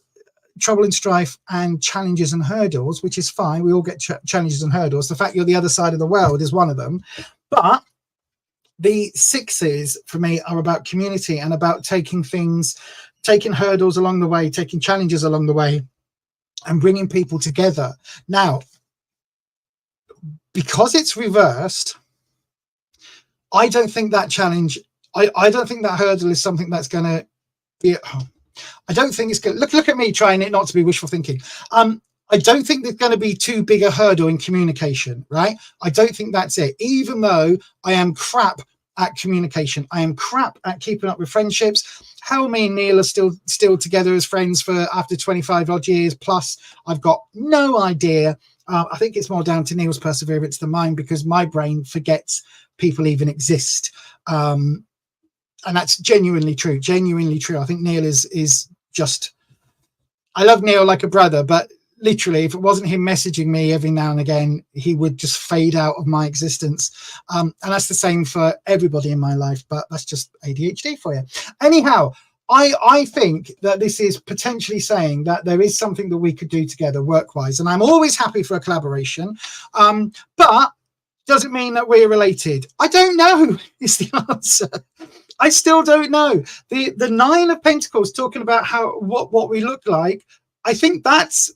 trouble and strife and challenges and hurdles, which is fine. We all get challenges and hurdles. The fact you're the other side of the world is one of them. But the 6s for me are about community and about taking things taking hurdles along the way, taking challenges along the way, and bringing people together. Now, because it's reversed, I don't think that challenge, I don't think that hurdle is something that's going to be, I don't think it's going to, look at me trying it not to be wishful thinking. I don't think there's going to be too big a hurdle in communication, right? I don't think that's it. Even though I am crap at communication, I am crap at keeping up with friendships. How me and Neil are still together as friends for after 25 odd years plus, I've got no idea. I think it's more down to Neil's perseverance than mine, because my brain forgets people even exist. And that's genuinely true. I think Neil is just, I love Neil like a brother, but literally, if it wasn't him messaging me every now and again, he would just fade out of my existence. And that's the same for everybody in my life, but that's just ADHD for you. Anyhow, I think that this is potentially saying that there is something that we could do together work-wise, and I'm always happy for a collaboration, but doesn't mean that we're related. I don't know is the answer. I still don't know. The Nine of Pentacles talking about what we look like, I think that's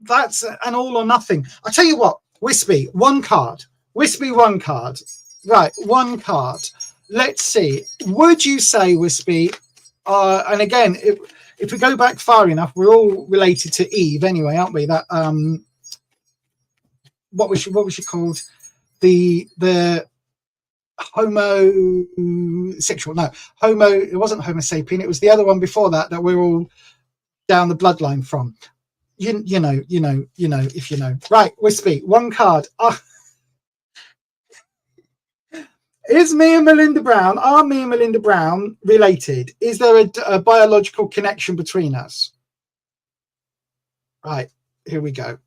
an all or nothing. I tell you what, Wispy, one card. Wispy, one card. Right, one card. Let's see. Would you say, Wispy, and again, if we go back far enough, we're all related to Eve anyway, aren't we? That what was she called? The homosexual, no, homo, it wasn't Homo sapien, it was the other one before that we're all down the bloodline from. You know, if you know. Right, Wispy, one card. Is me and Melinda Brown, are me and Melinda Brown related? Is there a biological connection between us? Right, here we go.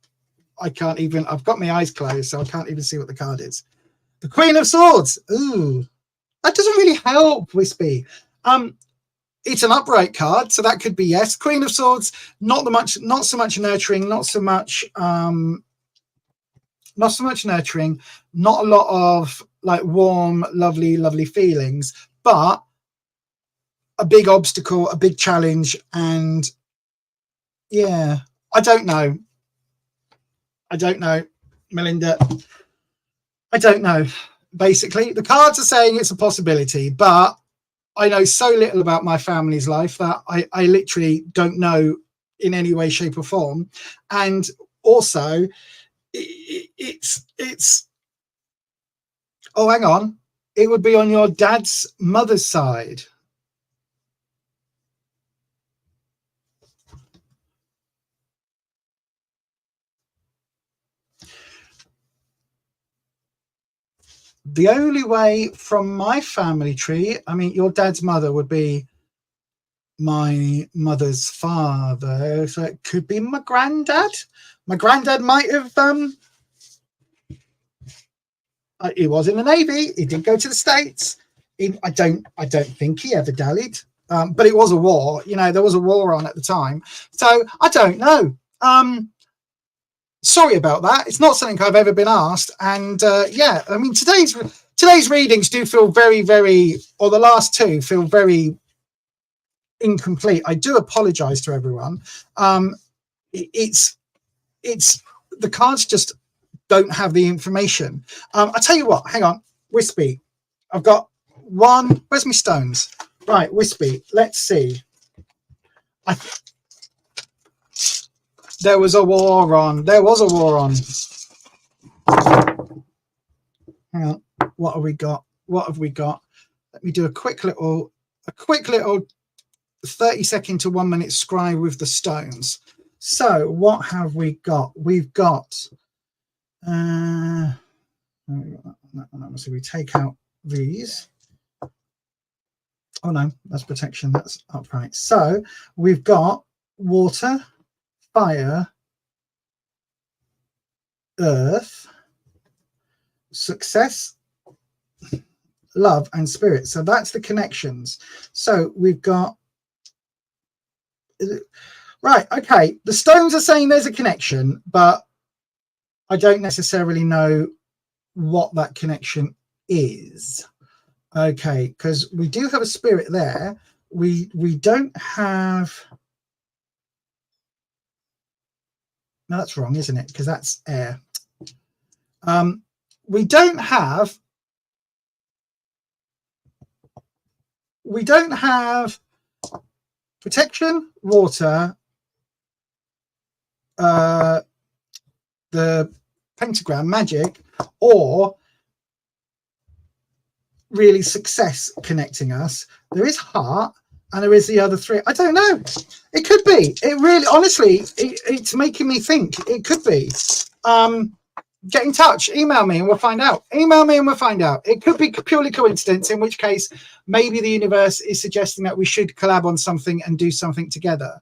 I can't even, I've got my eyes closed, so I can't even see what the card is. The Queen of Swords. Ooh, that doesn't really help, Wispy. It's an upright card, so that could be yes. Queen of Swords, not so much nurturing, not so much nurturing, not a lot of like warm, lovely feelings, but a big obstacle, a big challenge, and yeah, I don't know, Melinda. I don't know. Basically, the cards are saying it's a possibility, but I know so little about my family's life that I literally don't know in any way, shape or form. And also it's oh, hang on. It would be on your dad's mother's side. The only way from my family tree, I mean, your dad's mother would be my mother's father, so it could be my granddad. My granddad might have he was in the Navy. He did go to the States. I don't think he ever dallied, but it was a war. You know, there was a war on at the time, so I don't know. Sorry about that. It's not something I've ever been asked. And yeah, I mean, today's readings do feel very, very, or the last two feel very incomplete. I do apologize to everyone. It's the cards just don't have the information. I'll tell you what, hang on, Wispy. I've got one. Where's my stones? Right, Wispy. Let's see. There was a war on. There was a war on. Hang on. What have we got? What have we got? Let me do a quick little 30-second to 1 minute scry with the stones. So what have we got? We've got so we take out these. Oh no, that's protection. That's upright. So we've got water, fire, earth, success, love, and spirit. So that's the connections. So we've got, right, okay, the stones are saying there's a connection, but I don't necessarily know what that connection is. Okay, because we do have a spirit there. we don't have. No, that's wrong, isn't it? Because that's air. We don't have protection, water, the pentagram, magic, or really success connecting us. There is heart, and there is the other three. I don't know. It could be. It really, honestly, it's making me think. It could be. Get in touch. Email me and we'll find out. Email me and we'll find out. It could be purely coincidence, in which case maybe the universe is suggesting that we should collab on something and do something together.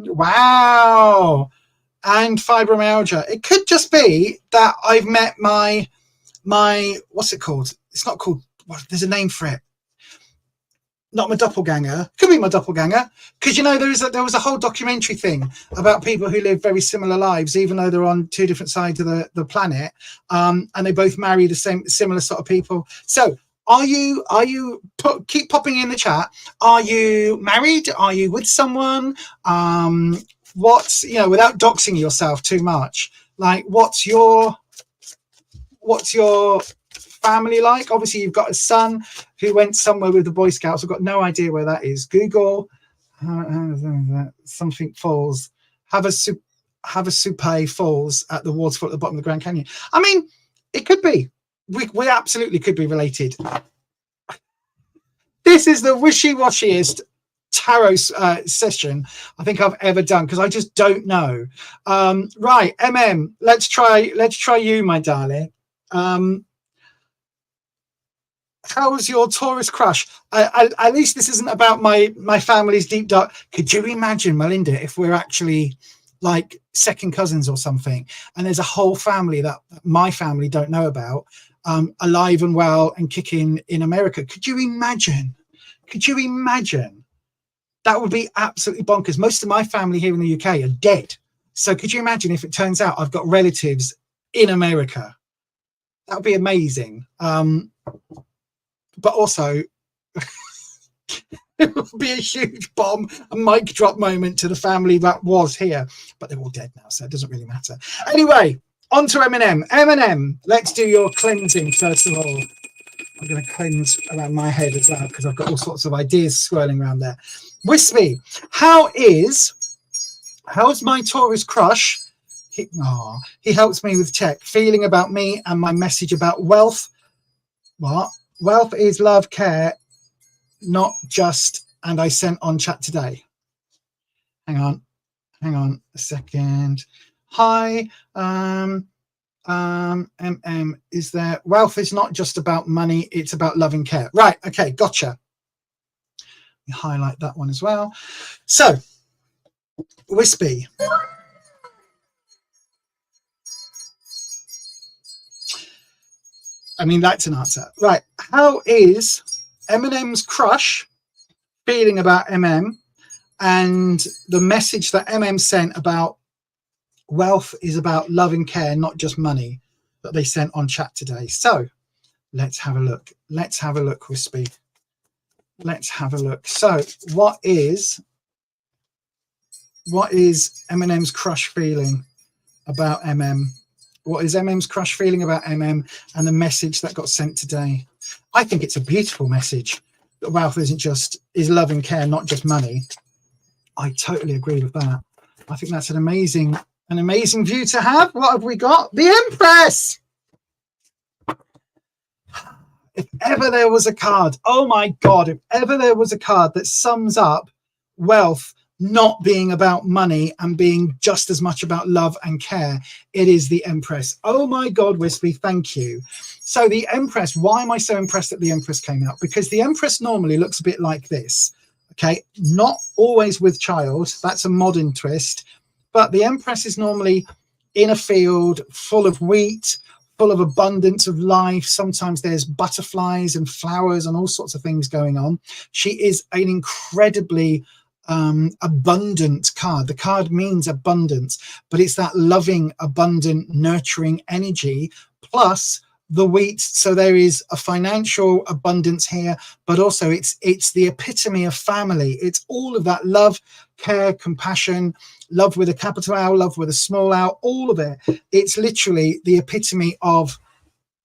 Wow. And fibromyalgia. It could just be that I've met my what's it called? It's not called, there's a name for it. Not my doppelganger. Could be my doppelganger, because you know there was a whole documentary thing about people who live very similar lives, even though they're on two different sides of the planet, and they both marry the similar sort of people. So keep popping in the chat. Are you married? Are you with someone? What's, you know, without doxing yourself too much, like what's your family like? Obviously you've got a son who went somewhere with the Boy Scouts. I've got no idea where that is. Google something falls, have a soup falls at the waterfall at the bottom of the Grand Canyon. I mean, it could be. We absolutely could be related. This is the wishy-washiest tarot session I think I've ever done, because I just don't know. Right, let's try you, my darling. How's your Taurus crush? At least this isn't about my family's deep dark. Could you imagine, Melinda, if we're actually like second cousins or something, and there's a whole family that my family don't know about, alive and well and kicking in America? Could you imagine? That would be absolutely bonkers. Most of my family here in the UK are dead. So could you imagine if it turns out I've got relatives in America? That would be amazing. But also, it would be a huge bomb, a mic drop moment to the family that was here. But they're all dead now, so it doesn't really matter. Anyway, on to Eminem. Eminem, let's do your cleansing first of all. I'm going to cleanse around my head as well, because I've got all sorts of ideas swirling around there. Wispy, how's my Taurus crush? He helps me with tech, feeling about me and my message about wealth. What? Wealth is love, care, not just, and I sent on chat today. Hang on a second. Hi, is there, wealth is not just about money, it's about love and care. Right, okay, gotcha. Let me highlight that one as well. So, Wispy. I mean, that's an answer. Right. How is Eminem's crush feeling about and the message that sent about wealth is about love and care, not just money, that they sent on chat today? So let's have a look. Wispy. Let's have a look. So what is Eminem's crush feeling about What is MM's crush feeling about and the message that got sent today? I think it's a beautiful message that wealth is love and care, not just money. I totally agree with that. I think that's an amazing view to have. What have we got? The Empress. If ever there was a card, oh my God, if ever there was a card that sums up wealth not being about money and being just as much about love and care, it is the Empress. Oh my God, Wispy, thank you. So the Empress, why am I so impressed that the Empress came out? Because the Empress normally looks a bit like this, okay? Not always with child, that's a modern twist, but the Empress is normally in a field full of wheat, full of abundance of life. Sometimes there's butterflies and flowers and all sorts of things going on. She is an incredibly abundant card. The card means abundance, but it's that loving, abundant, nurturing energy plus the wheat. So there is a financial abundance here, but also it's the epitome of family. It's all of that love, care, compassion, love with a capital L, love with a small L, all of it. It's literally the epitome of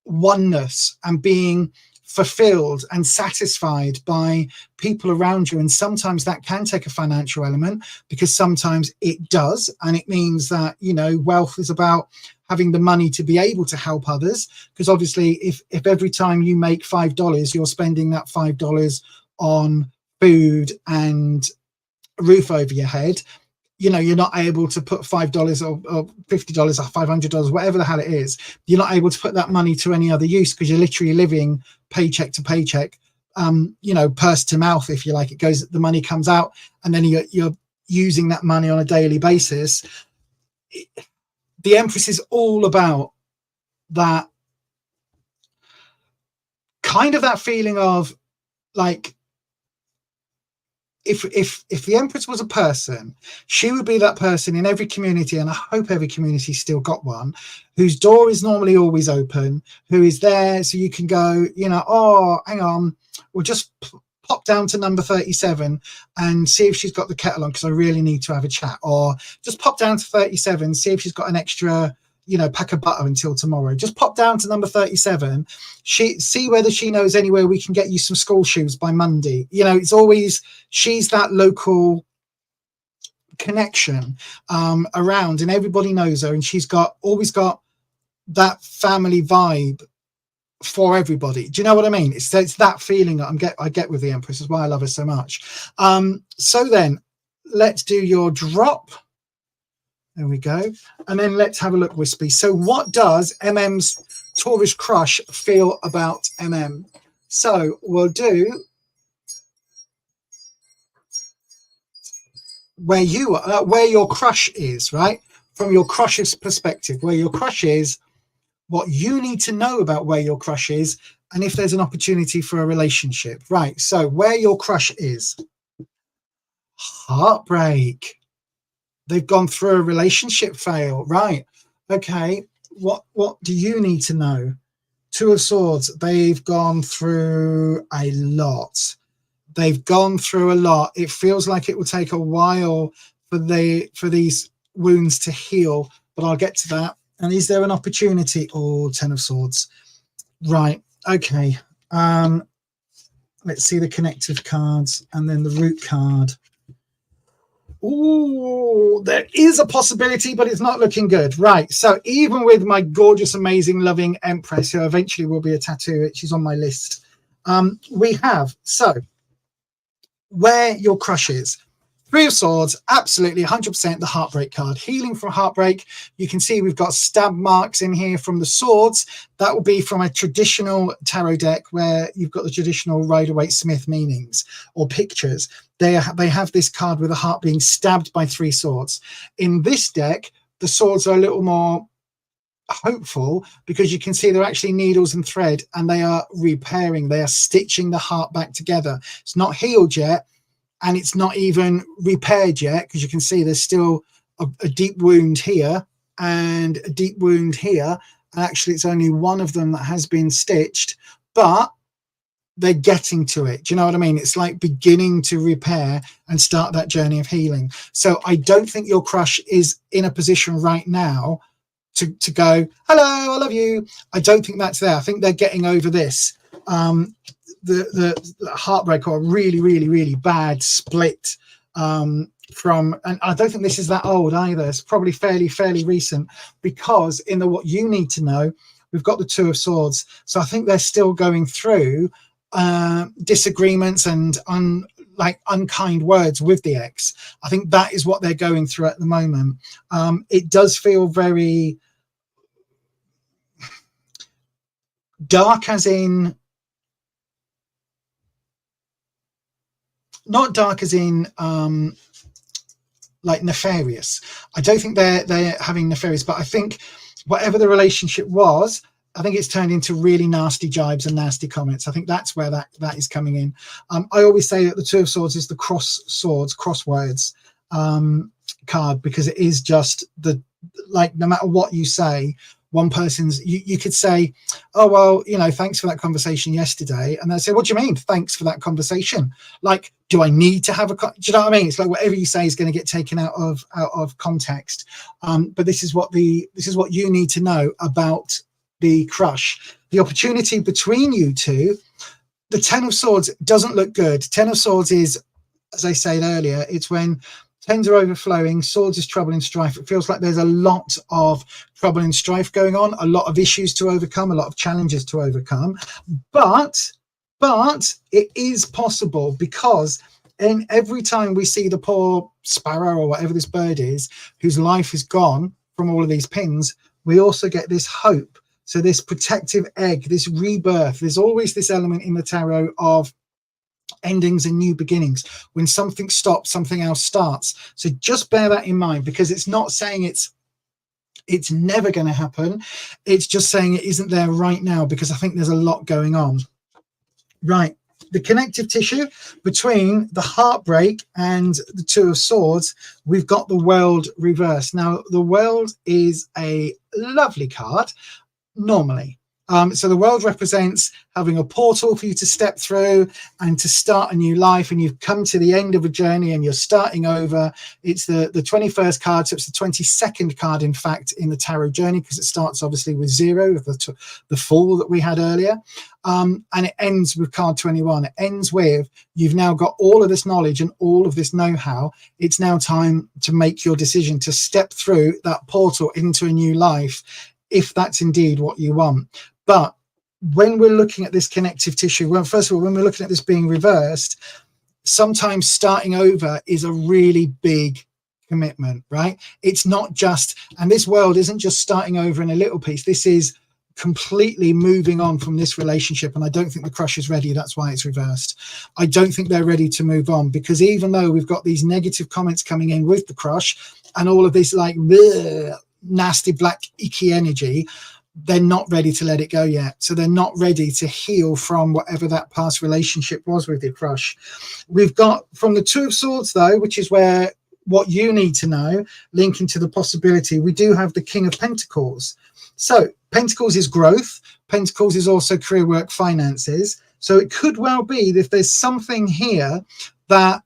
oneness and being fulfilled and satisfied by people around you. And sometimes that can take a financial element, because sometimes it does, and it means that, you know, wealth is about having the money to be able to help others. Because obviously if every time you make $5 you're spending that $5 on food and a roof over your head, you know, you're not able to put $5 or $50 or $500, whatever the hell it is. You're not able to put that money to any other use, because you're literally living paycheck to paycheck, you know, purse to mouth, if you like. It goes, the money comes out, and then you're using that money on a daily basis. The Empress is all about that kind of, that feeling of like, if the Empress was a person, she would be that person in every community, and I hope every community still got one, whose door is normally always open, who is there so you can go, you know, oh, hang on, we'll just pop down to number 37 and see if she's got the kettle on, because I really need to have a chat. Or just pop down to 37, see if she's got an extra, you know, pack of butter until tomorrow. Just pop down to number 37, see whether she knows anywhere we can get you some school shoes by Monday. You know, it's always, she's that local connection around, and everybody knows her, and she's always got that family vibe for everybody. Do you know what I mean? It's that feeling that I get with the Empress, is why I love her so much. So then let's do your drop. There we go. And then let's have a look, Wispy. So what does MM's Taurus crush feel about MM? So we'll do where you are, where your crush is, right? From your crush's perspective, where your crush is, what you need to know about where your crush is, and if there's an opportunity for a relationship. Right. So where your crush is. Heartbreak. They've gone through a relationship fail. Right. Okay. What do you need to know? Two of Swords. They've gone through a lot. They've gone through a lot. It feels like it will take a while for these wounds to heal, but I'll get to that. And is there an opportunity? Oh, 10 of Swords. Right. Okay. Let's see the connective cards and then the root card. Oh, there is a possibility, but it's not looking good. Right. So even with my gorgeous, amazing, loving Empress, who eventually will be a tattoo, she's on my list. We have, so where your crush is. Three of Swords, absolutely 100% the heartbreak card. Healing from heartbreak. You can see we've got stab marks in here from the swords. That will be from a traditional tarot deck where you've got the traditional Rider-Waite-Smith meanings or pictures. They have this card with a heart being stabbed by three swords. In this deck, the swords are a little more hopeful because you can see they're actually needles and thread, and they are repairing. They are stitching the heart back together. It's not healed yet. And it's not even repaired yet, because you can see there's still a deep wound here and a deep wound here. And actually, it's only one of them that has been stitched, but they're getting to it. Do you know what I mean? It's like beginning to repair and start that journey of healing. So I don't think your crush is in a position right now to go, hello, I love you. I don't think that's there. I think they're getting over this. The heartbreak, or a really, really, really bad split from, and I don't think this is that old either. It's probably fairly recent, because in the what you need to know, we've got the Two of Swords. So I think they're still going through disagreements and unkind words with the ex. I think that is what they're going through at the moment. It does feel very dark, as in, not dark as in like nefarious. I don't think they're having nefarious, but I think whatever the relationship was, I think it's turned into really nasty jibes and nasty comments. I think that's where that is coming in. I always say that the Two of Swords is the crosswords card, because it is just no matter what you say, one person's, you could say, oh, well, you know, thanks for that conversation yesterday. And they say, what do you mean? Thanks for that conversation. Like, do I need to have do you know what I mean? It's like whatever you say is going to get taken out of context. But this is what you need to know about the crush. The opportunity between you two, the Ten of Swords doesn't look good. Ten of Swords is, as I said earlier, it's when tens are overflowing, swords is trouble and strife. It feels like there's a lot of trouble and strife going on, a lot of issues to overcome, a lot of challenges to overcome. But it is possible, because in every time we see the poor sparrow or whatever this bird is, whose life is gone from all of these pins, we also get this hope. So this protective egg, this rebirth, there's always this element in the tarot of endings and new beginnings. When something stops, something else starts. So just bear that in mind, because it's not saying it's never going to happen. It's just saying it isn't there right now, because I think there's a lot going on. Right. The connective tissue between the heartbreak and the Two of Swords, we've got the World reversed. Now, the World is a lovely card normally. So the World represents having a portal for you to step through and to start a new life, and you've come to the end of a journey and you're starting over. It's the 21st card, so it's the 22nd card, in fact, in the tarot journey, because it starts obviously with 0, the Fool that we had earlier, and it ends with card 21. It ends with, you've now got all of this knowledge and all of this know-how. It's now time to make your decision to step through that portal into a new life, if that's indeed what you want. But when we're looking at this connective tissue, well, first of all, when we're looking at this being reversed, sometimes starting over is a really big commitment, right? It's not just, and this World isn't just starting over in a little piece. This is completely moving on from this relationship. And I don't think the crush is ready. That's why it's reversed. I don't think they're ready to move on, because even though we've got these negative comments coming in with the crush and all of this like bleh, nasty black icky energy, they're not ready to let it go yet. So they're not ready to heal from whatever that past relationship was with your crush. We've got from the Two of Swords, though, which is where what you need to know, linking to the possibility, we do have the King of Pentacles. So Pentacles is growth. Pentacles is also career, work, finances. So it could well be that if there's something here that,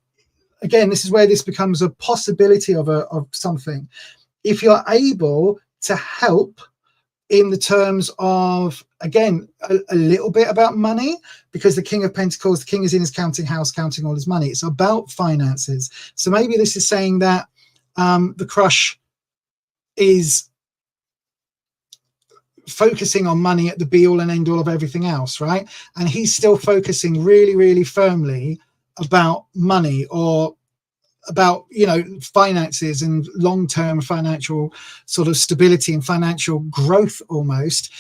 again, this is where this becomes a possibility of something. If you're able to help in the terms of, again, a little bit about money, because the King of Pentacles, the King is in his counting house, counting all his money. It's about finances. So maybe this is saying that the crush is focusing on money at the be all and end all of everything else, right? And he's still focusing really, really firmly about money, or about, you know, finances and long-term financial sort of stability and financial growth almost.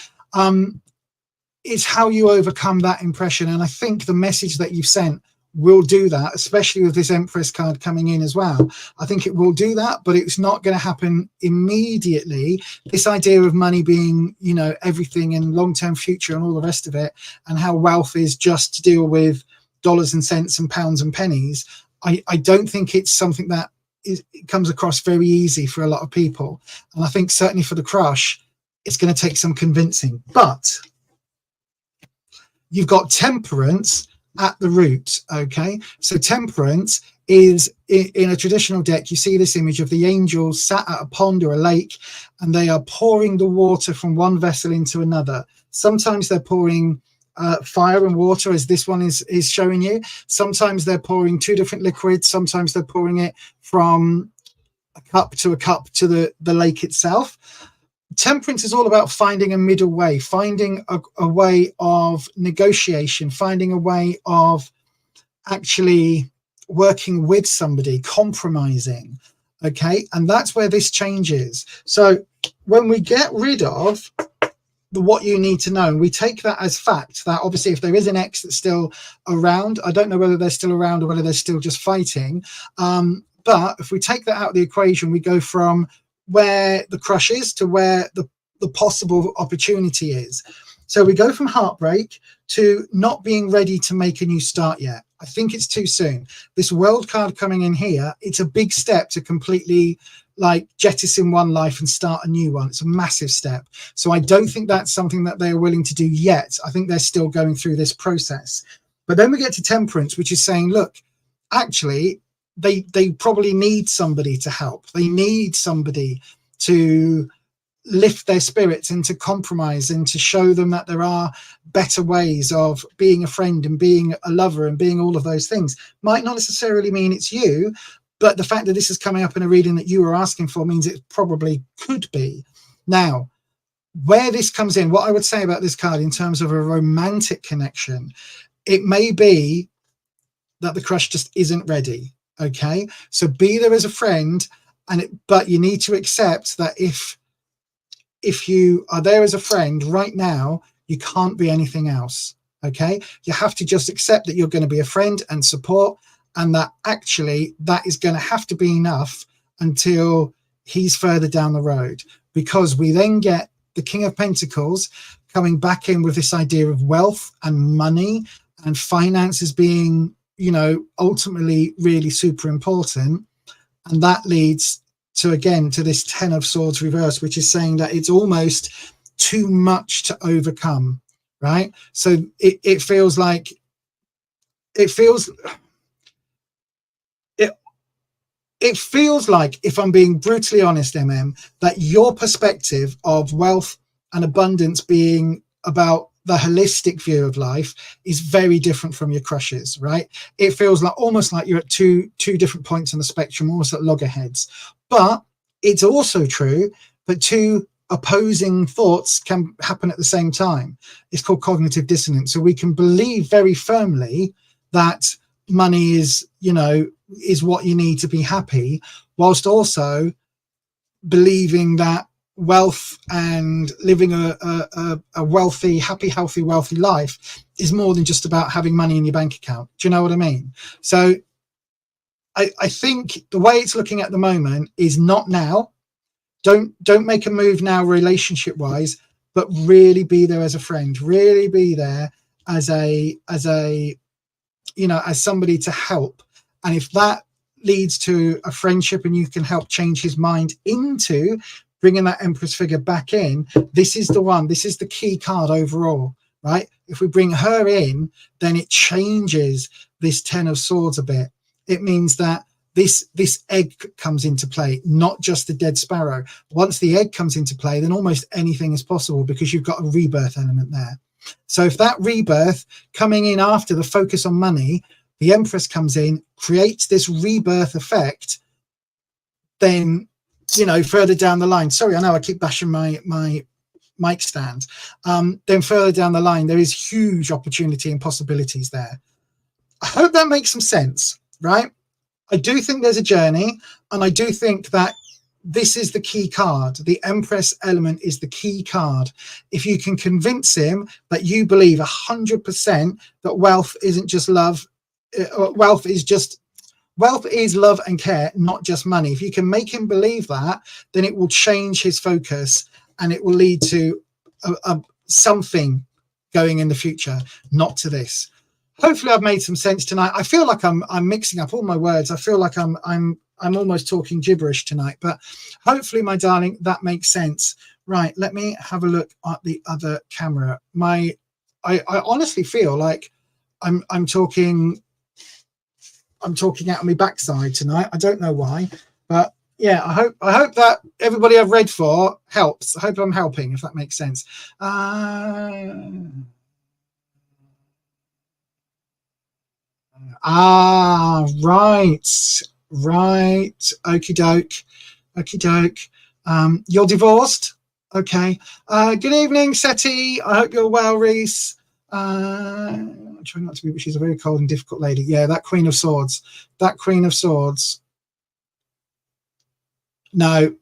It's how you overcome that impression. And I think the message that you've sent will do that, especially with this Empress card coming in as well. I think it will do that, but it's not going to happen immediately. This idea of money being, you know, everything and long-term future and all the rest of it, and how wealth is just to deal with dollars and cents and pounds and pennies, I don't think it's something that it comes across very easy for a lot of people. And I think certainly for the crush, it's going to take some convincing. But you've got Temperance at the root, okay? So Temperance is, in a traditional deck, you see this image of the angels sat at a pond or a lake, and they are pouring the water from one vessel into another. Sometimes they're pouring fire and water, as this one is showing you. Sometimes they're pouring two different liquids. Sometimes they're pouring it from a cup to the lake itself. Temperance is all about finding a middle way, finding a way of negotiation, finding a way of actually working with somebody, compromising, okay? And that's where this changes. So when we get rid of what you need to know, we take that as fact, that obviously if there is an ex that's still around, I don't know whether they're still around or whether they're still just fighting, but if we take that out of the equation, we go from where the crush is to where the possible opportunity is. So we go from heartbreak to not being ready to make a new start yet. I think it's too soon. This world card coming in here, it's a big step to completely like jettison one life and start a new one. It's a massive step. So I don't think that's something that they're willing to do yet. I think they're still going through this process. But then we get to temperance, which is saying, look, actually, they probably need somebody to help. They need somebody to lift their spirits and to compromise and to show them that there are better ways of being a friend and being a lover and being all of those things. Might not necessarily mean it's you, but the fact that this is coming up in a reading that you were asking for means it probably could be. Now, where this comes in, what I would say about this card in terms of a romantic connection, it may be that the crush just isn't ready. Okay, so be there as a friend, but you need to accept that if you are there as a friend right now, you can't be anything else. Okay, you have to just accept that you're going to be a friend and support, and that actually that is going to have to be enough until he's further down the road, because we then get the King of Pentacles coming back in with this idea of wealth and money and finances being, you know, ultimately really super important. And that leads to, again, to this 10 of Swords reverse, which is saying that it's almost too much to overcome, right? So it feels like, it feels like, if I'm being brutally honest, that your perspective of wealth and abundance being about the holistic view of life is very different from your crushes, right? It feels like almost like you're at two different points on the spectrum, almost at loggerheads. But it's also true that two opposing thoughts can happen at the same time. It's called cognitive dissonance. So we can believe very firmly that money is, you know, is what you need to be happy, whilst also believing that wealth and living a wealthy, happy, healthy, wealthy life is more than just about having money in your bank account. Do you know what I mean? So I think the way it's looking at the moment is not now. Don't make a move now relationship wise, but really be there as a friend, really be there as a you know, as somebody to help. And if that leads to a friendship and you can help change his mind into bringing that Empress figure back in, this is the one. This is the key card overall, right? If we bring her in, then it changes this 10 of Swords a bit. It means that this egg comes into play, not just the dead sparrow. Once the egg comes into play, then almost anything is possible because you've got a rebirth element there. So if that rebirth coming in after the focus on money, the Empress comes in, creates this rebirth effect, then, you know, further down the line, sorry, I know I keep bashing my mic stand, then further down the line, there is huge opportunity and possibilities there. I hope that makes some sense, right? I do think there's a journey, and I do think that this is the key card. The Empress element is the key card. If you can convince him that you believe 100% that wealth isn't just love, wealth is love and care, not just money. If you can make him believe that, then it will change his focus and it will lead to something going in the future, not to this. Hopefully I've made some sense tonight. I feel like I'm mixing up all my words. I feel like I'm almost talking gibberish tonight, but hopefully, my darling, that makes sense. Right, let me have a look at the other camera. I honestly feel like I'm talking out of my backside tonight. I don't know why, but yeah, I hope that everybody I've read for helps. I hope I'm helping, if that makes sense. Right. Okie doke. You're divorced? Okay. Good evening, Seti. I hope you're well, Reese. I'm trying not to be, but she's a very cold and difficult lady. Yeah, that Queen of Swords. No.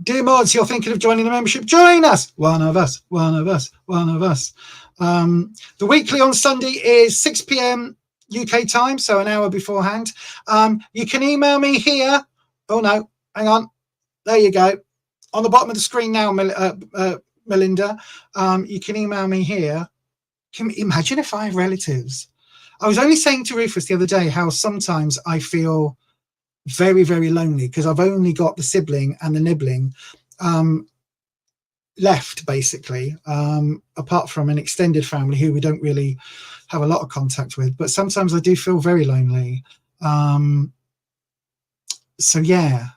Dear mods, you're thinking of joining the membership? Join us. One of us. The weekly on Sunday is 6 p.m. UK time, so an hour beforehand. You can email me here. Oh no, hang on. There you go. On the bottom of the screen now, Melinda. You can email me here. Imagine if I have relatives. I was only saying to Rufus the other day how sometimes I feel very, very lonely because I've only got the sibling and the nibbling left, basically, apart from an extended family who we don't really have a lot of contact with. But sometimes I do feel very lonely. So yeah.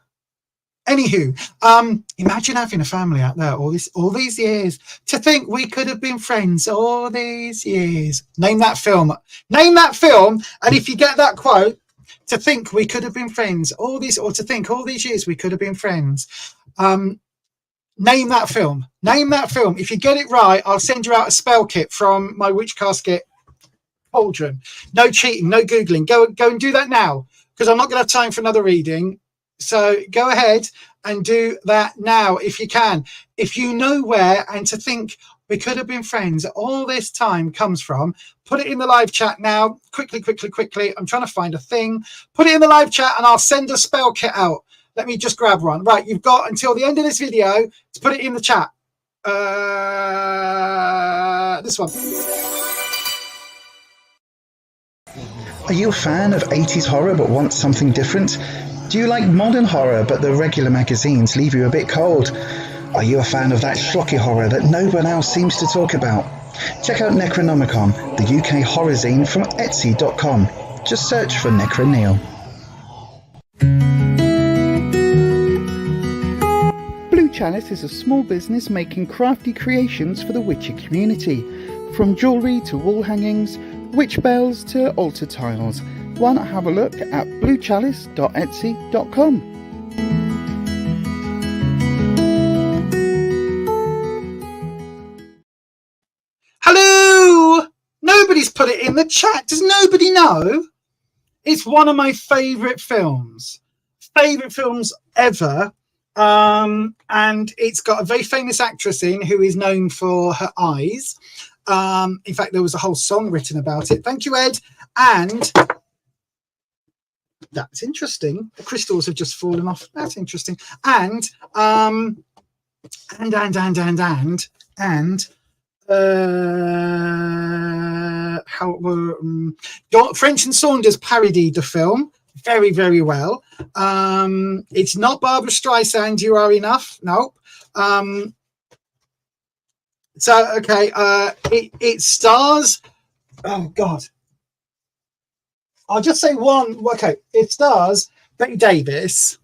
Anywho, imagine having a family out there all these years. To think we could have been friends all these years. Name that film. Name that film. And if you get that quote, to think we could have been friends or to think all these years we could have been friends. Name that film. Name that film. If you get it right, I'll send you out a spell kit from my witch casket cauldron. No cheating, no Googling. Go and do that now, because I'm not going to have time for another reading. So go ahead and do that now if you can. If you know where and to think we could have been friends all this time comes from, put it in the live chat now. Quickly. I'm trying to find a thing. Put it in the live chat and I'll send a spell kit out. Let me just grab one. Right, you've got until the end of this video to put it in the chat. This one. Are you a fan of 80s horror but want something different? Do you like modern horror but the regular magazines leave you a bit cold? Are you a fan of that schlocky horror that no one else seems to talk about? Check out Necronomicon, the UK horror zine from Etsy.com. Just search for Necroneil. Blue Chalice is a small business making crafty creations for the witchy community. From jewellery to wall hangings, witch bells to altar tiles. Why not have a look at bluechalice.etsy.com. Hello! Nobody's put it in the chat. Does nobody know? It's one of my favourite films. Favourite films ever. And it's got a very famous actress in who is known for her eyes. In fact, there was a whole song written about it. Thank you, Ed. And that's interesting. The crystals have just fallen off. That's interesting. And French and Saunders parodied the film very, very well. It's not Barbara Streisand, You Are Enough. Nope. So, okay, it stars, oh, God. I'll just say one. Okay, it stars Betty Davis.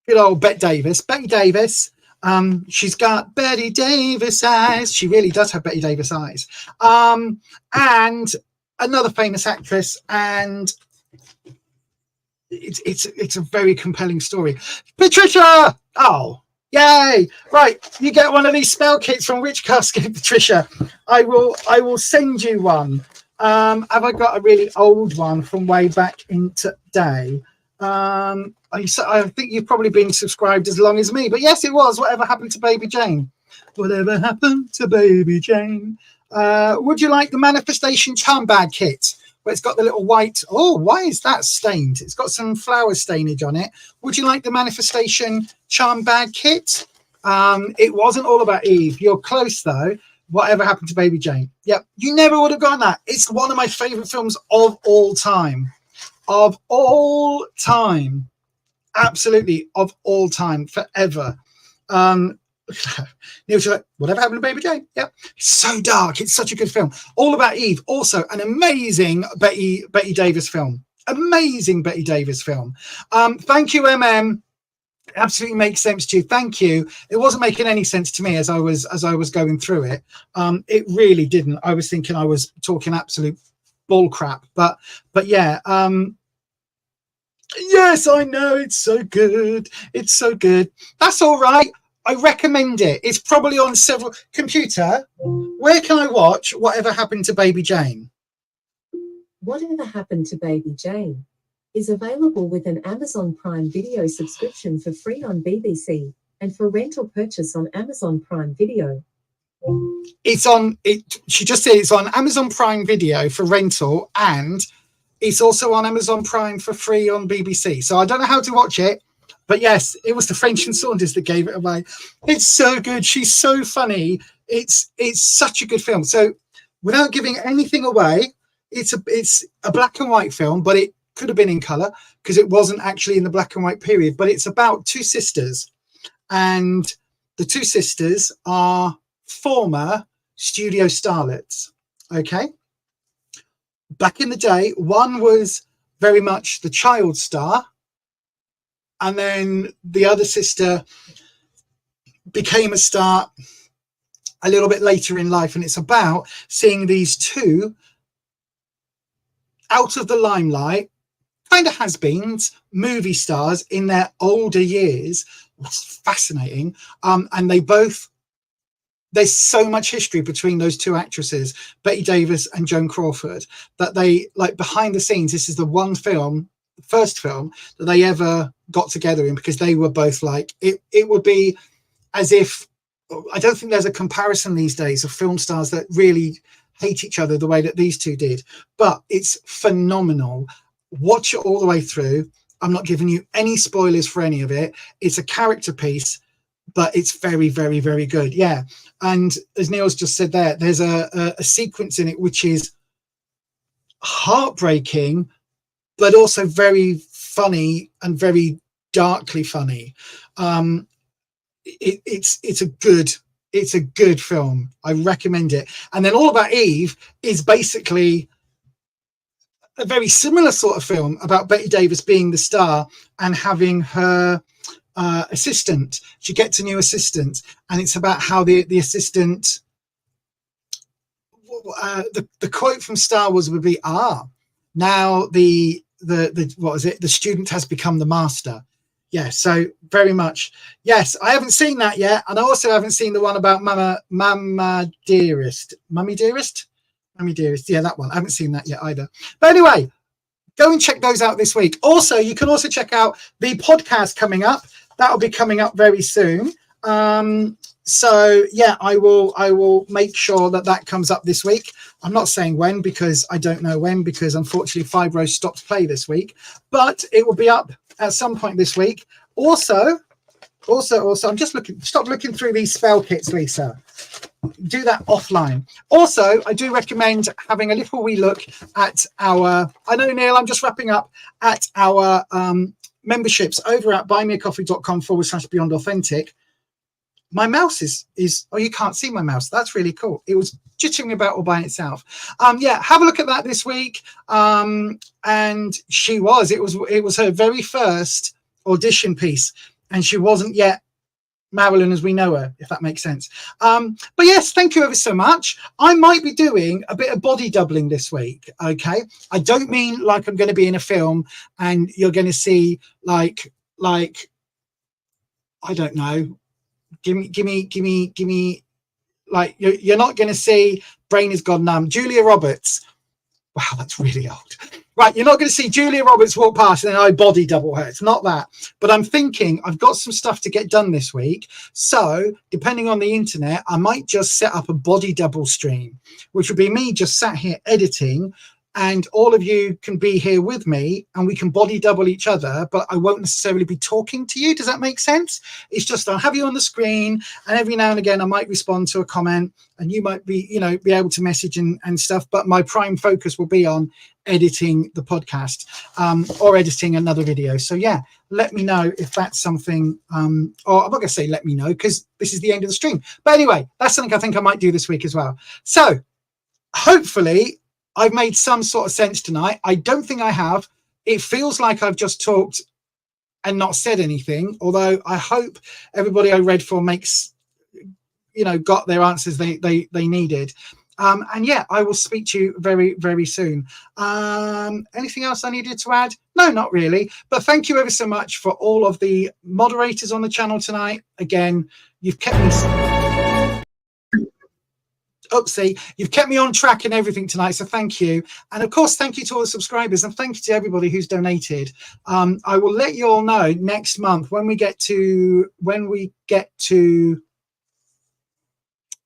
Good old Betty Davis. Betty Davis. She's got Betty Davis eyes. She really does have Betty Davis eyes. And another famous actress, and it's a very compelling story. Patricia! Oh, yay! Right, you get one of these spell kits from Witch Casket, Patricia. I will send you one. Have I got a really old one from way back in today? I think you've probably been subscribed as long as me, but yes, it was Whatever Happened to Baby Jane. Whatever happened to Baby Jane? Would you like the Manifestation Charm Bag kit, where it's got the little white, oh, why is that stained? It's got some flower stainage on it. Would you like the Manifestation Charm Bag kit? It wasn't all about Eve. You're close though. Whatever Happened to Baby Jane? Yep, you never would have gotten that. It's one of my favorite films of all time. Of all time. Absolutely, of all time, forever. Neil's like, Whatever Happened to Baby Jane? Yep. It's so dark. It's such a good film. All About Eve. Also an amazing Betty Davis film. Amazing Betty Davis film. Thank you, MM. Absolutely makes sense to you. Thank you. It wasn't making any sense to me as I was going through it. It really didn't. I was thinking I was talking absolute bull crap. But yeah. Yes, I know. It's so good. It's so good. That's all right. I recommend it. It's probably on several. Computer, where can I watch Whatever Happened to Baby Jane? Whatever Happened to Baby Jane is available with an Amazon Prime Video subscription for free on BBC and for rental purchase on Amazon Prime Video. It's on it. She just said it's on Amazon Prime Video for rental, and it's also on Amazon Prime for free on BBC. So I don't know how to watch it. But yes, it was the French and Saunders that gave it away. It's so good. She's so funny. It's such a good film. So without giving anything away, it's a black and white film, but it could have been in color because it wasn't actually in the black and white period. But it's about two sisters, and the two sisters are former studio starlets. Okay. Back in the day, one was very much the child star, and then the other sister became a star a little bit later in life. And it's about seeing these two out of the limelight, kind of has-beens, movie stars in their older years. It's fascinating. And there's so much history between those two actresses, Betty Davis and Joan Crawford, that they, like, behind the scenes, this is the first film that they ever got together in, because they were both like, it would be as if, I don't think there's a comparison these days of film stars that really hate each other the way that these two did, but it's phenomenal. Watch it all the way through. I'm not giving you any spoilers for any of it. It's a character piece, but it's very, very, very good. Yeah. And as Neil's just said there, there's a sequence in it which is heartbreaking, but also very funny and very darkly funny. It's a good film. I recommend it. And then All About Eve is basically a very similar sort of film about Betty Davis being the star and having her assistant. She gets a new assistant, and it's about how the assistant, the quote from Star Wars would be, now the what is it, the student has become the master. Yeah, so very much. Yes, I haven't seen that yet, and I also haven't seen the one about Mummy Dearest. Yeah, that one. I haven't seen that yet either. But anyway, go and check those out this week. Also, you can also check out the podcast coming up. That'll be coming up very soon. So yeah, I will make sure that comes up this week. I'm not saying when, because I don't know when, because unfortunately Fibro stopped play this week, but it will be up at some point this week. Also, I'm just stop looking through these spell kits, Lisa. Do that offline. Also, I do recommend having a little wee look at our, I know, Neil, I'm just wrapping up, at our memberships over at buymeacoffee.com/Beyond Authentic. My mouse is oh, you can't see my mouse. That's really cool. It was jittering about all by itself. Yeah, have a look at that this week. And it was her very first audition piece, and she wasn't yet Marilyn as we know her, if that makes sense. But yes, thank you ever so much. I might be doing a bit of body doubling this week. Okay, I don't mean like I'm going to be in a film and you're going to see like I don't know. Give me, like, you're not going to see Brain Has Gone Numb. Julia Roberts. Wow, that's really old. Right, you're not going to see Julia Roberts walk past and then I body double her. It's not that. But I'm thinking I've got some stuff to get done this week. So depending on the internet, I might just set up a body double stream, which would be me just sat here editing, and all of you can be here with me and we can body double each other, but I won't necessarily be talking to you. Does that make sense? It's just I'll have you on the screen, and every now and again I might respond to a comment, and you might be, be able to message and stuff, but my prime focus will be on editing the podcast or editing another video. So yeah, let me know if that's something, or I'm not going to say let me know because this is the end of the stream. But anyway, that's something I think I might do this week as well. So hopefully I've made some sort of sense tonight. I don't think I have. It feels like I've just talked and not said anything, although I hope everybody I read for got their answers they needed. And yeah, I will speak to you very, very soon. Anything else I needed to add? No, not really. But thank you ever so much for all of the moderators on the channel tonight. Again, you've kept me... Oopsie, you've kept me on track and everything tonight, so thank you. And of course, thank you to all the subscribers, and thank you to everybody who's donated. I will let you all know next month when we get to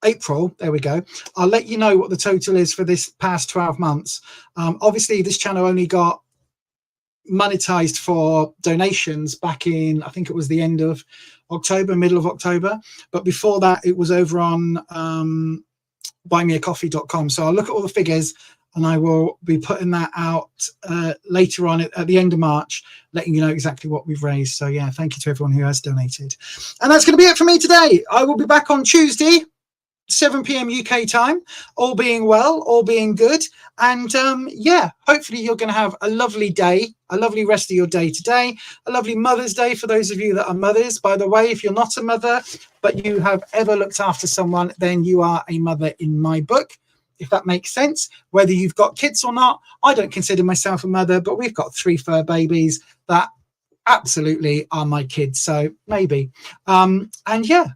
April. There we go. I'll let you know what the total is for this past 12 months. Obviously, this channel only got monetized for donations back in, I think it was the end of October, middle of October. But before that, it was over on buymeacoffee.com. So I'll look at all the figures and I will be putting that out later on at the end of March, letting you know exactly what we've raised. So yeah, thank you to everyone who has donated. And that's going to be it for me today. I will be back on Tuesday, 7 p.m. UK time, all being well, all being good. And yeah, hopefully you're going to have a lovely day, a lovely rest of your day today, a lovely Mother's Day for those of you that are mothers. By the way, if you're not a mother, but you have ever looked after someone, then you are a mother in my book, if that makes sense. Whether you've got kids or not, I don't consider myself a mother, but we've got 3 fur babies that absolutely are my kids. So maybe. And yeah,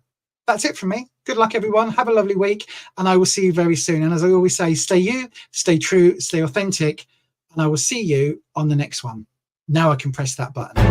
that's it from me. Good luck, everyone. Have a lovely week, and I will see you very soon. And as I always say, stay you, stay true, stay authentic, and I will see you on the next one. Now I can press that button.